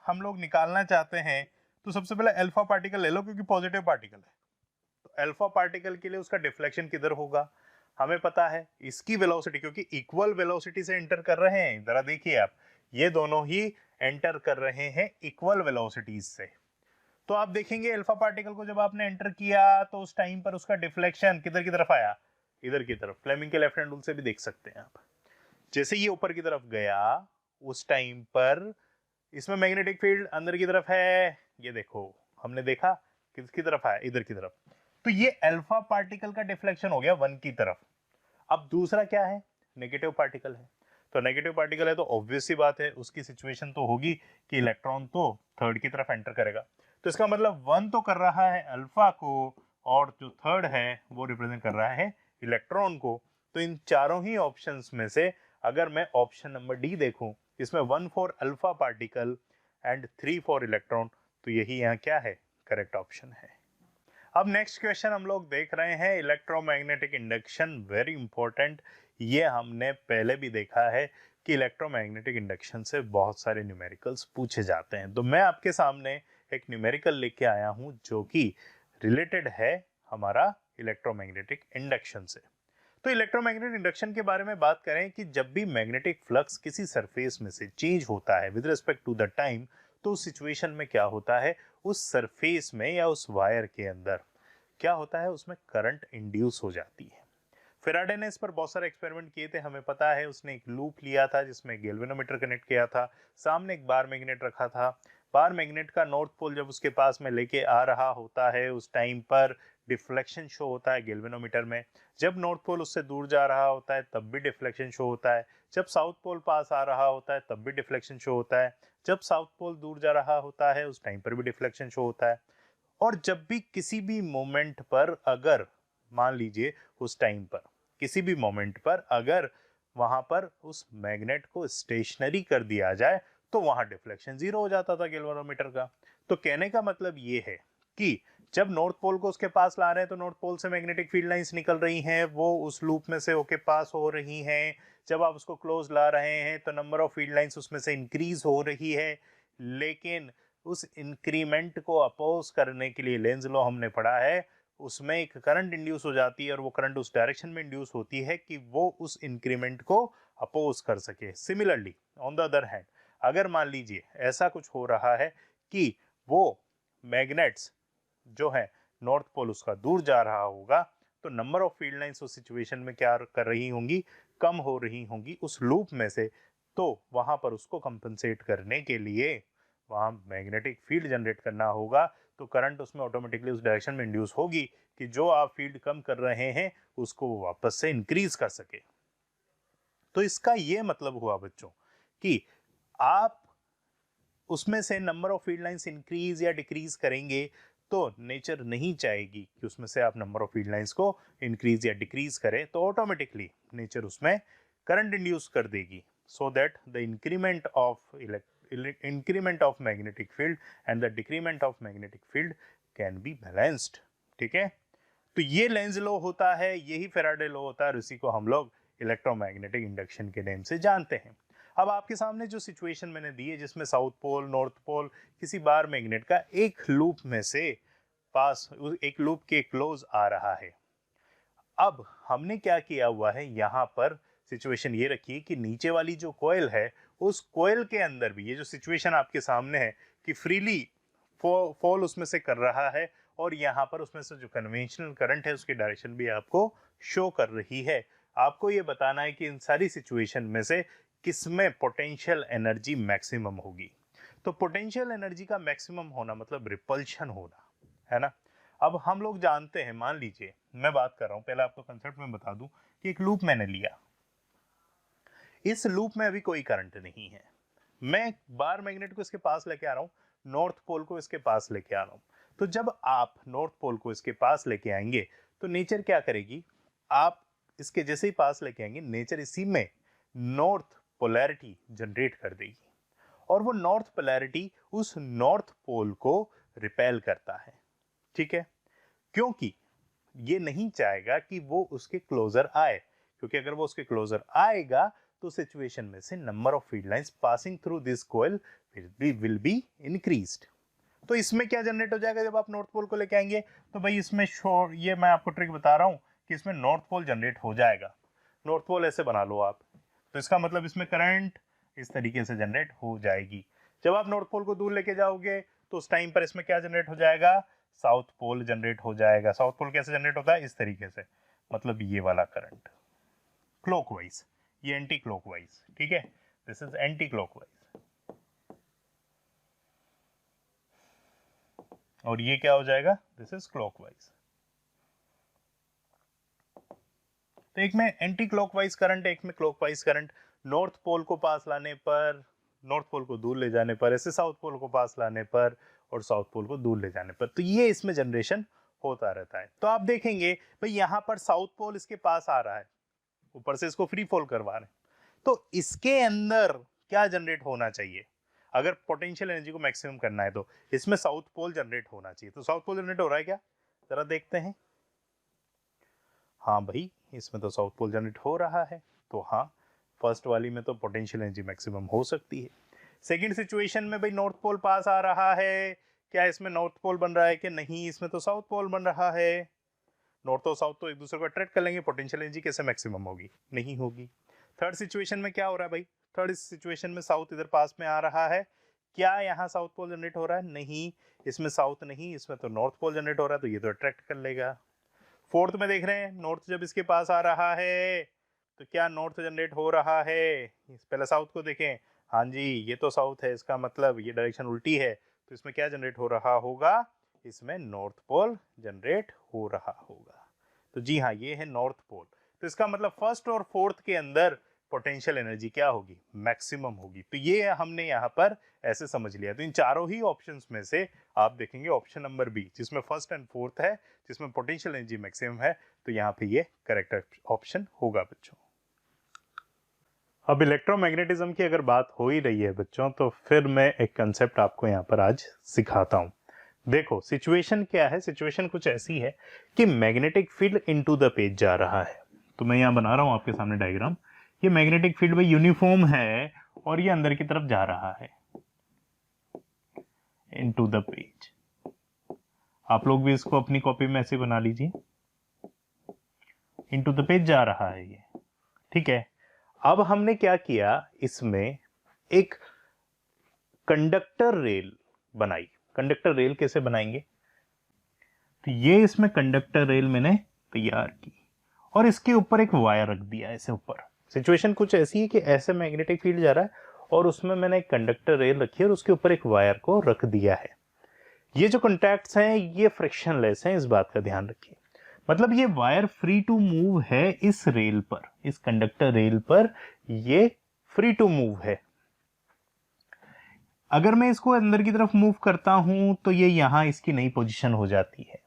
हम लोग निकालना चाहते हैं तो सबसे पहले अल्फा पार्टिकल ले लो क्योंकि पॉजिटिव पार्टिकल है। तो अल्फा पार्टिकल के लिए उसका डिफ्लेक्शन किधर होगा, हमें पता है, इसकी वेलोसिटी, क्योंकि इक्वल वेलोसिटी से एंटर कर रहे हैं। जरा देखिए आप, ये दोनों ही एंटर कर रहे हैं इक्वल वेलोसिटीज से। तो आप देखेंगे अल्फा पार्टिकल को जब आपने एंटर किया तो उस टाइम पर उसका डिफ्लेक्शन किधर की तरफ आया, इधर की तरफ। फ्लेमिंग के लेफ्ट हैंड रूल से भी देख सकते हैं आप, जैसे ये ऊपर की तरफ गया उस टाइम पर इसमें मैग्नेटिक फील्ड अंदर की तरफ है, ये देखो हमने देखा किसकी तरफ आया, इधर की तरफ। तो ये अल्फा पार्टिकल का डिफ्लेक्शन हो गया वन की तरफ। अब दूसरा क्या है, नेगेटिव पार्टिकल है। तो नेगेटिव पार्टिकल है तो ऑब्वियस सी बात है उसकी सिचुएशन तो होगी कि इलेक्ट्रॉन तो थर्ड की तरफ एंटर करेगा। तो इसका मतलब वन तो कर रहा है अल्फा को और जो थर्ड है वो रिप्रेजेंट कर रहा है इलेक्ट्रॉन को। तो इन चारों ही ऑप्शंस में से अगर मैं ऑप्शन नंबर डी देखूं, इसमें 1 for alpha particle and 3 for electron, तो यही यहाँ क्या है, करेक्ट ऑप्शन है। अब नेक्स्ट क्वेश्चन हम लोग देख रहे हैं इलेक्ट्रोमैग्नेटिक इंडक्शन, वेरी इंपॉर्टेंट। ये हमने पहले भी देखा है कि इलेक्ट्रोमैग्नेटिक इंडक्शन से बहुत सारे न्यूमेरिकल्स पूछे जाते हैं। तो मैं आपके सामने एक न्यूमेरिकल लेके आया हूं जो कि रिलेटेड है हमारा इलेक्ट्रोमैग्नेटिक इंडक्शन से। तो इलेक्ट्रोमैग्नेटिक इंडक्शन के बारे में बात करें कि जब भी मैग्नेटिक फ्लक्स किसी सरफेस में से चेंज होता है with respect to the time, तो उस सिचुएशन में क्या होता है, उस सरफेस में या उस वायर के अंदर क्या होता है, उसमें करंट इंड्यूस हो जाती है। फेराडे ने इस पर बहुत सारे एक्सपेरिमेंट किए थे, हमें पता है। उसने एक लूप लिया था जिसमें गैल्वेनोमीटर कनेक्ट किया था, सामने एक बार मैग्नेट रखा था। बार मैग्नेट का नॉर्थ पोल जब उसके पास में लेके आ रहा होता है उस टाइम पर डिफ्लेक्शन शो होता है गैल्वेनोमीटर में। जब नॉर्थ पोल उससे दूर जा रहा होता है तब भी डिफ्लेक्शन शो होता है। जब साउथ पोल पास आ रहा होता है तब भी डिफ्लेक्शन शो होता है। जब साउथ पोल दूर जा रहा होता है उस टाइम पर भी डिफ्लेक्शन शो होता है। और जब भी किसी भी मोमेंट पर, अगर मान लीजिए उस टाइम पर किसी भी मोमेंट पर अगर वहां पर उस मैग्नेट को स्टेशनरी कर दिया जाए तो वहां डिफ्लेक्शन जीरो हो जाता था गैल्वेनोमीटर का। तो कहने का मतलब ये है कि जब नॉर्थ पोल को उसके पास ला रहे हैं तो नॉर्थ पोल से मैग्नेटिक फील्ड लाइंस निकल रही हैं, वो उस लूप में से होके पास हो रही हैं। जब आप उसको क्लोज ला रहे हैं तो नंबर ऑफ फील्ड लाइंस उसमें से इंक्रीज हो रही है। लेकिन उस इंक्रीमेंट को अपोज करने के लिए, लेंज लॉ हमने पढ़ा है, उसमें एक करंट इंड्यूस हो जाती है और वो करंट उस डायरेक्शन में इंड्यूस होती है कि वो उस इंक्रीमेंट को अपोज कर सके। Similarly on the other hand, अगर मान लीजिए ऐसा कुछ हो रहा है कि वो मैग्नेट्स जो है नॉर्थ पोल उसका दूर जा रहा होगा, तो नंबर ऑफ फील्ड लाइंस उस सिचुएशन में क्या कर रही होंगी, कम हो रही होंगी उस लूप में से। तो वहां पर उसको कंपनसेट करने के लिए वहां मैग्नेटिक फील्ड जनरेट करना होगा, तो करंट उसमें ऑटोमेटिकली उस डायरेक्शन में इंड्यूस होगी कि जो आप फील्ड कम कर रहे हैं उसको वापस से इंक्रीज कर सके। तो इसका ये मतलब हुआ बच्चों कि आप उसमें से number of field lines increase या डिक्रीज करेंगे तो नेचर नहीं चाहेगी कि उसमें से आप नंबर ऑफ फील्ड लाइंस को इंक्रीज या डिक्रीज करें, तो ऑटोमेटिकली नेचर उसमें करंट इंड्यूस कर देगी, so that the increment of magnetic field and the decrement of magnetic field can be balanced. ठीक है, तो ये लेंज लॉ होता है, यही फैराडे लॉ होता है और इसी को हम लोग इलेक्ट्रोमैग्नेटिक इंडक्शन के नेम से जानते हैं। अब आपके सामने जो सिचुएशन मैंने दी है जिसमें साउथ पोल नॉर्थ पोल किसी बार मैग्नेट का एक लूप में से पास, एक लूप के क्लोज आ रहा है। अब हमने क्या किया हुआ है, यहाँ पर सिचुएशन ये रखी कि नीचे वाली जो कॉइल है उस कॉइल के अंदर भी ये जो सिचुएशन आपके सामने है कि फ्रीली फॉल उसमें से कर रहा है और यहाँ पर उसमें से जो कन्वेंशनल करंट है उसकी डायरेक्शन भी आपको शो कर रही है। आपको ये बताना है कि इन सारी सिचुएशन में से किसमें पोटेंशियल एनर्जी मैक्सिमम होगी। तो पोटेंशियल एनर्जी का मैक्सिमम होना मतलब रिपल्शन होना है ना। अब हम लोग जानते हैं, मान लीजिए मैं बात कर रहा हूं, पहले आपको कंसेप्ट में बता दूं कि एक लूप मैंने लिया, इस लूप में अभी कोई करंट नहीं है, मैं बार मैग्नेट को इसके पास लेके आ रहा हूं, नॉर्थ पोल को इसके पास लेके आ रहा हूं। तो जब आप नॉर्थ पोल को इसके पास लेके आएंगे तो नेचर क्या करेगी, आप इसके जैसे ही पास लेके आएंगे नेचर इसी में नॉर्थ पोलैरिटी जनरेट कर देगी और वो नॉर्थ पोलैरिटी उस नॉर्थ पोल को रिपेल करता है। ठीक है, क्योंकि ये नहीं चाहेगा कि वो उसके क्लोजर आए, क्योंकि अगर वो उसके क्लोजर आएगा तो सिचुएशन में से number of field lines passing through this coil will be increased. तो इसमें क्या जनरेट हो जाएगा जब आप नॉर्थ पोल को लेके आएंगे, तो भाई इसमें श्योर, ये मैं आपको ट्रिक बता रहा हूं कि इसमें नॉर्थ पोल जनरेट हो जाएगा। नॉर्थ पोल ऐसे बना लो आप, तो इसका मतलब इसमें करंट इस तरीके से जनरेट हो जाएगी। जब आप नॉर्थ पोल को दूर लेके जाओगे तो उस टाइम पर इसमें क्या जनरेट हो जाएगा, साउथ पोल जनरेट हो जाएगा। साउथ पोल कैसे जनरेट होता है, इस तरीके से, मतलब ये वाला करंट क्लॉकवाइज, ये एंटी क्लॉकवाइज। ठीक है, दिस इज एंटी क्लॉकवाइज और ये क्या हो जाएगा, दिस इज क्लॉकवाइज। तो एक में एंटी क्लॉकवाइज करंट, एक में क्लॉकवाइज करंट। नॉर्थ पोल को पास लाने पर, नॉर्थ पोल को दूर ले जाने पर, ऐसे साउथ पोल को पास लाने पर और साउथ पोल को दूर ले जाने पर, तो ये इसमें जनरेशन होता रहता है। तो आप देखेंगे भाई यहाँ पर साउथ पोल इसके पास आ रहा है, ऊपर से इसको फ्री फॉल करवा रहे हैं, तो इसके अंदर क्या जनरेट होना चाहिए, अगर पोटेंशियल एनर्जी को मैक्सिमम करना है तो इसमें साउथ पोल जनरेट होना चाहिए। तो साउथ पोल जनरेट हो रहा है क्या, जरा देखते हैं। हाँ भाई, इसमें तो साउथ पोल जनरेट हो रहा है, तो हाँ फर्स्ट वाली में तो पोटेंशियल एनर्जी मैक्सिमम हो सकती है। सेकंड सिचुएशन में भाई नॉर्थ पोल पास आ रहा है, क्या इसमें नॉर्थ पोल बन रहा है कि नहीं, इसमें तो साउथ पोल बन रहा है। नॉर्थ और साउथ तो एक दूसरे को अट्रैक्ट कर लेंगे, पोटेंशियल एनर्जी कैसे मैक्सिमम होगी, नहीं होगी। थर्ड सिचुएशन में क्या हो रहा है भाई, थर्ड सिचुएशन में साउथ इधर पास में आ रहा है, क्या यहाँ साउथ पोल जनरेट हो रहा है, नहीं, इसमें साउथ नहीं, इसमें तो नॉर्थ पोल जनरेट हो रहा है, तो ये तो अट्रैक्ट कर लेगा। फोर्थ में देख रहे हैं, नॉर्थ जब इसके पास आ रहा है तो क्या नॉर्थ जनरेट हो रहा है, पहले साउथ को देखें, हाँ जी ये तो साउथ है, इसका मतलब ये डायरेक्शन उल्टी है, तो इसमें क्या जनरेट हो रहा होगा, इसमें नॉर्थ पोल जनरेट हो रहा होगा। तो जी हाँ, ये है नॉर्थ पोल। तो इसका मतलब फर्स्ट और फोर्थ के अंदर पोटेंशियल एनर्जी क्या होगी, मैक्सिमम होगी। तो ये हमने यहाँ पर ऐसे समझ लिया। तो इन चारों ही ऑप्शंस में से आप देखेंगे ऑप्शन नंबर बी, जिसमें फर्स्ट एंड फोर्थ है, जिसमें पोटेंशियल एनर्जी मैक्सिमम है, तो यहाँ पे ये करेक्ट ऑप्शन होगा बच्चों। अब इलेक्ट्रोमैग्नेटिज्म की अगर बात हो ही रही है बच्चों, तो फिर मैं एक कंसेप्ट आपको यहाँ पर आज सिखाता हूँ। देखो सिचुएशन क्या है, सिचुएशन कुछ ऐसी है कि magnetic field into the page जा रहा है। तो मैं यहाँ बना रहा हूँ आपके सामने डायग्राम, ये मैग्नेटिक फील्ड में यूनिफॉर्म है और ये अंदर की तरफ जा रहा है, इनटू द पेज। आप लोग भी इसको अपनी कॉपी में ऐसे बना लीजिए, इनटू द पेज जा रहा है ये, ठीक है। अब हमने क्या किया, इसमें एक कंडक्टर रेल बनाई। कंडक्टर रेल कैसे बनाएंगे, तो ये इसमें कंडक्टर रेल मैंने तैयार की और इसके ऊपर एक वायर रख दिया ऐसे ऊपर। सिचुएशन कुछ ऐसी है कि ऐसे मैग्नेटिक फील्ड जा रहा है और उसमें मैंने एक कंडक्टर रेल रखी है और उसके ऊपर एक वायर को रख दिया है। ये जो कॉन्टैक्ट्स हैं ये फ्रिक्शनलेस हैं, इस बात का ध्यान रखिए। मतलब ये वायर फ्री टू मूव है इस रेल पर, इस कंडक्टर रेल पर ये फ्री टू मूव है। अगर मैं इसको अंदर की तरफ मूव करता हूं तो ये यहां इसकी नई पोजीशन हो जाती है।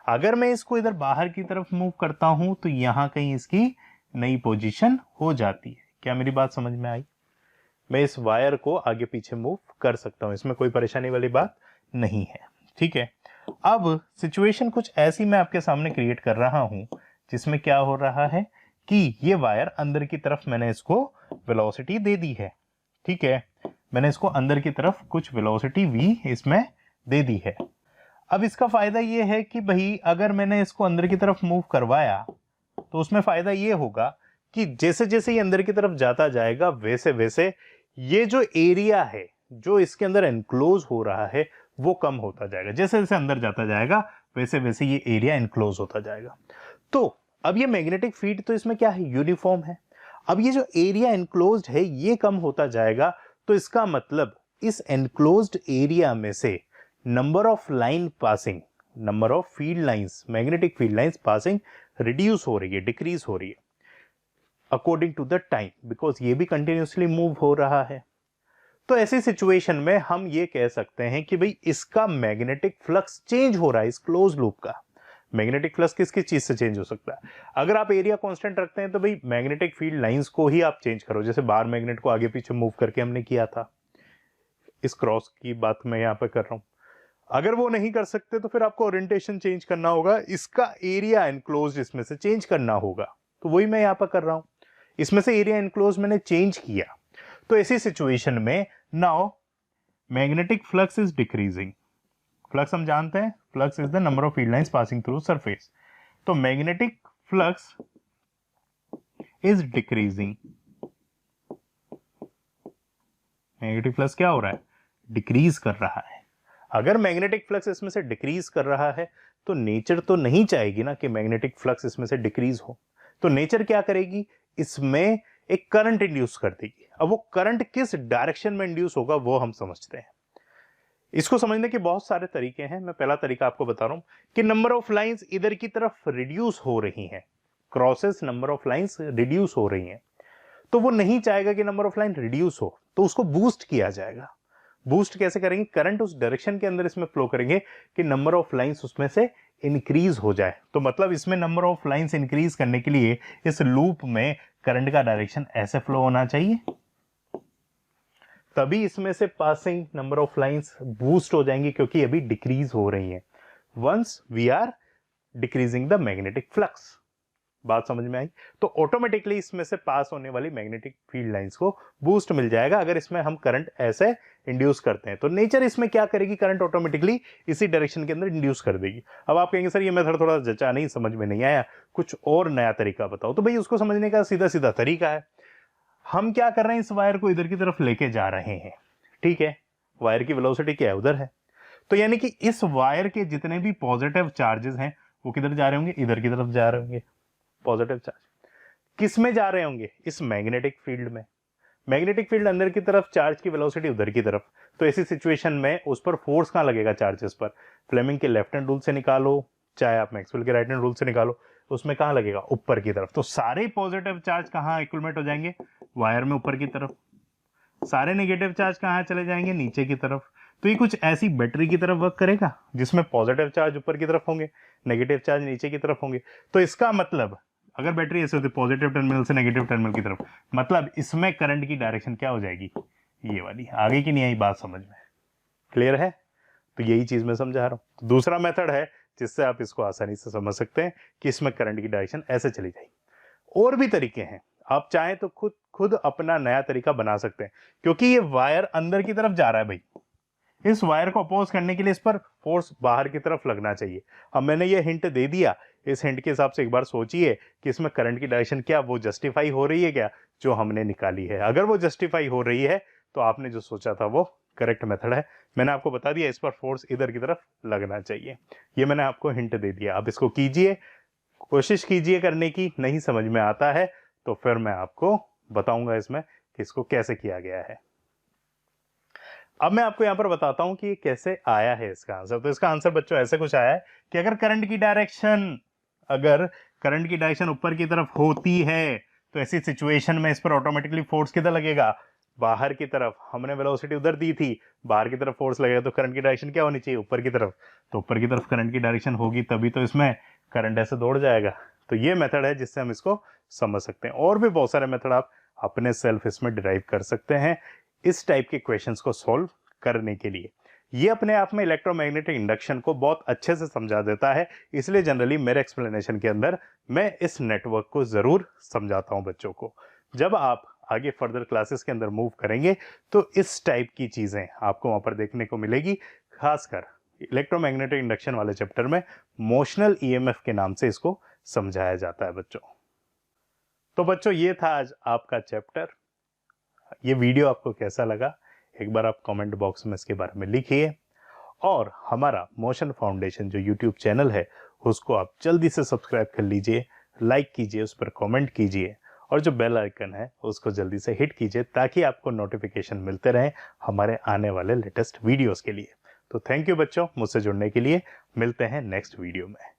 अगर मैं इसको इधर बाहर की तरफ मूव करता हूं तो यहां कहीं इसकी नई पोजीशन हो जाती है। क्या मेरी बात समझ में आई? मैं इस वायर को आगे पीछे मूव कर सकता हूं, इसमें कोई परेशानी वाली बात नहीं है, ठीक है। अब सिचुएशन कुछ ऐसी मैं आपके सामने क्रिएट कर रहा हूं जिसमें क्या हो रहा है कि ये वायर अंदर की तरफ मैंने इसको वेलोसिटी दे दी है, ठीक है। मैंने इसको अंदर की तरफ कुछ वेलोसिटी v इसमें दे दी है। अब इसका फायदा ये है कि भाई अगर मैंने इसको अंदर की तरफ मूव करवाया तो उसमें फायदा ये होगा कि जैसे जैसे ये अंदर की तरफ जाता जाएगा वैसे वैसे ये जो एरिया है जो इसके अंदर एनक्लोज हो रहा है वो कम होता जाएगा। जैसे जैसे अंदर जाता जाएगा वैसे वैसे ये एरिया एनक्लोज होता जाएगा। तो अब ये मैग्नेटिक फील्ड तो इसमें क्या है, यूनिफॉर्म है। अब ये जो एरिया एनक्लोज्ड है ये कम होता जाएगा, तो इसका मतलब इस एनक्लोज्ड एरिया में से number of line passing, number of field lines, magnetic field lines passing reduce हो रही है, डिक्रीज हो रही है according to the time, because ये भी कंटिन्यूसली मूव हो रहा है। तो ऐसी सिचुएशन में हम ये कह सकते हैं कि भाई इसका मैग्नेटिक फ्लक्स चेंज हो रहा है। इस क्लोज लूप का मैग्नेटिक फ्लक्स किस किस चीज से चेंज हो सकता है? अगर आप एरिया कांस्टेंट रखते हैं तो भाई मैग्नेटिक फील्ड लाइंस को ही आप चेंज करो, जैसे बार मैग्नेट को आगे पीछे मूव करके हमने किया था। इस क्रॉस की बात मैं यहां पर कर रहा हूं। अगर वो नहीं कर सकते तो फिर आपको ओरिएंटेशन चेंज करना होगा, इसका एरिया एनक्लोज इसमें से चेंज करना होगा। तो वही मैं यहां पर कर रहा हूं, इसमें से एरिया एनक्लोज मैंने चेंज किया। तो ऐसी सिचुएशन में now magnetic flux is decreasing. Flux हम जानते हैं, flux is the number of field lines passing through surface. तो magnetic flux is decreasing. Magnetic flux क्या हो रहा है, डिक्रीज कर रहा है। अगर मैग्नेटिक फ्लक्स इसमें से डिक्रीज कर रहा है तो नेचर तो नहीं चाहेगी ना कि मैग्नेटिक फ्लक्स इसमें से डिक्रीज हो। तो नेचर क्या करेगी, इसमें एक करंट इंड्यूस कर देगी। अब वो करंट किस डायरेक्शन में इंड्यूस होगा वो हम समझते हैं। इसको समझने के बहुत सारे तरीके हैं। मैं पहला तरीका आपको बता रहा हूं कि नंबर ऑफ लाइंस इधर की तरफ रिड्यूस हो रही हैं, crosses number of lines reduce हो रही हैं, तो वो नहीं चाहेगा कि नंबर ऑफ लाइन रिड्यूस हो, तो उसको बूस्ट किया जाएगा। बूस्ट कैसे करेंगे, करंट उस डायरेक्शन के अंदर इसमें फ्लो करेंगे कि नंबर ऑफ लाइंस उसमें से इंक्रीज हो जाए। तो मतलब इसमें नंबर ऑफ लाइंस इंक्रीज करने के लिए इस लूप में करंट का डायरेक्शन ऐसे फ्लो होना चाहिए, तभी इसमें से passing number of lines boost हो जाएंगी, क्योंकि अभी डिक्रीज हो रही हैं। Once we are decreasing the magnetic flux. बात समझ में आई? तो ऑटोमेटिकली इसमें से पास होने वाली मैग्नेटिक फील्ड लाइंस को बूस्ट मिल जाएगा अगर इसमें हम करंट ऐसे इंड्यूस करते हैं। तो नेचर इसमें क्या करेगी, करंट ऑटोमेटिकली इसी डायरेक्शन के अंदर इंड्यूस कर देगी। अब आप कहेंगे सर ये मेथड थोड़ा जचा नहीं, समझ में नहीं आया, कुछ और नया तरीका बताओ। तो भाई उसको समझने का सीधा सीधा तरीका है। हम क्या कर रहे हैं, इस वायर को इधर की तरफ लेके जा रहे हैं, ठीक है। वायर की वेलोसिटी क्या है, उधर है। तो यानी कि इस वायर के जितने भी पॉजिटिव चार्जेस हैं वो किधर जा रहे होंगे, इधर की तरफ जा रहे होंगे। पॉजिटिव चार्ज किस में जा रहे होंगे, इस मैग्नेटिक फील्ड में। मैग्नेटिक फील्ड अंदर की तरफ, चार्ज की वेलोसिटी उधर की तरफ। तो ऐसी सिचुएशन में उस पर फोर्स कहां लगेगा, चार्जेस पर। फ्लेमिंग के लेफ्ट हैंड रूल से निकालो, चाहे आप मैक्सवेल के राइट हैंड रूल से निकालो, उसमें कहां लगेगा, ऊपर की तरफ। तो सारे पॉजिटिव चार्ज कहां इक्विवेलेंट हो जाएंगे, वायर में ऊपर की तरफ। सारे नेगेटिव चार्ज कहां चले जाएंगे, नीचे की तरफ। तो ये कुछ ऐसी बैटरी की तरफ वर्क करेगा जिसमें पॉजिटिव चार्ज ऊपर की तरफ होंगे, नेगेटिव चार्ज नीचे की तरफ होंगे। तो इसका मतलब अगर बैटरी ऐसे होती पॉजिटिव टर्मिनल से नेगेटिव टर्मिनल की तरफ, मतलब इसमें करंट की डायरेक्शन क्या हो जाएगी, ये वाली। आगे की नहीं आई बात समझ में, क्लियर है? तो यही चीज मैं समझा रहा हूं। दूसरा मेथड है जिससे आप इसको आसानी से समझ सकते हैं कि इसमें करंट की डायरेक्शन ऐसे चली जाएगी। और भी तरीके हैं, आप चाहें तो खुद अपना नया तरीका बना सकते हैं, क्योंकि ये वायर अंदर की तरफ जा रहा है भाई, इस वायर को अपोज करने के लिए इस पर फोर्स बाहर की तरफ लगना चाहिए। अब मैंने ये हिंट दे दिया, इस हिंट के हिसाब से एक बार सोचिए कि इसमें करंट की डायरेक्शन क्या वो जस्टिफाई हो रही है क्या, जो हमने निकाली है। अगर वो जस्टिफाई हो रही है तो आपने जो सोचा था वो करेक्ट मेथड है। मैंने आपको बता दिया इस पर फोर्स इधर की तरफ लगना चाहिए, ये मैंने आपको हिंट दे दिया। अब इसको कीजिए, कोशिश कीजिए करने की, नहीं समझ में आता है तो फिर मैं आपको बताऊंगा इसमें कि इसको कैसे किया गया है। अब मैं आपको यहां पर बताता हूं कि ये कैसे आया है इसका आंसर। तो इसका आंसर बच्चों ऐसे कुछ आया है कि अगर करंट की डायरेक्शन ऊपर की तरफ होती है तो ऐसी सिचुएशन में इस पर ऑटोमेटिकली फोर्स किधर लगेगा, बाहर की तरफ। हमने वेलोसिटी उधर दी थी, बाहर की तरफ फोर्स लगेगा तो करंट की डायरेक्शन क्या होनी चाहिए, ऊपर की तरफ। तो ऊपर की तरफ करंट की डायरेक्शन होगी तभी तो इसमें करंट ऐसे दौड़ जाएगा। तो ये मेथड है जिससे हम इसको समझ सकते हैं। और भी बहुत सारे मेथड आप अपने सेल्फ इसमें डिराइव कर सकते हैं इस टाइप के क्वेश्चंस को सॉल्व करने के लिए। ये अपने आप में इलेक्ट्रोमैग्नेटिक इंडक्शन को बहुत अच्छे से समझा देता है, इसलिए जनरली मेरे एक्सप्लेनेशन के अंदर मैं इस नेटवर्क को जरूर समझाता हूं बच्चों को। जब आप आगे फर्दर क्लासेस के अंदर मूव करेंगे तो इस टाइप की चीजें आपको वहां पर देखने को मिलेगी। खासकर इलेक्ट्रोमैग्नेटिक इंडक्शन वाले चैप्टर में मोशनल ईएमएफ के नाम से इसको समझाया जाता है बच्चों। तो बच्चों ये था आज आपका चैप्टर। ये वीडियो आपको कैसा लगा एक बार आप कमेंट बॉक्स में इसके बारे में लिखिए, और हमारा मोशन फाउंडेशन जो यूट्यूब चैनल है उसको आप जल्दी से सब्सक्राइब कर लीजिए, लाइक कीजिए, उस पर कमेंट कीजिए, और जो बेल आइकन है उसको जल्दी से हिट कीजिए ताकि आपको नोटिफिकेशन मिलते रहे हमारे आने वाले लेटेस्ट वीडियोस के लिए। तो थैंक यू बच्चों मुझसे जुड़ने के लिए। मिलते हैं नेक्स्ट वीडियो में।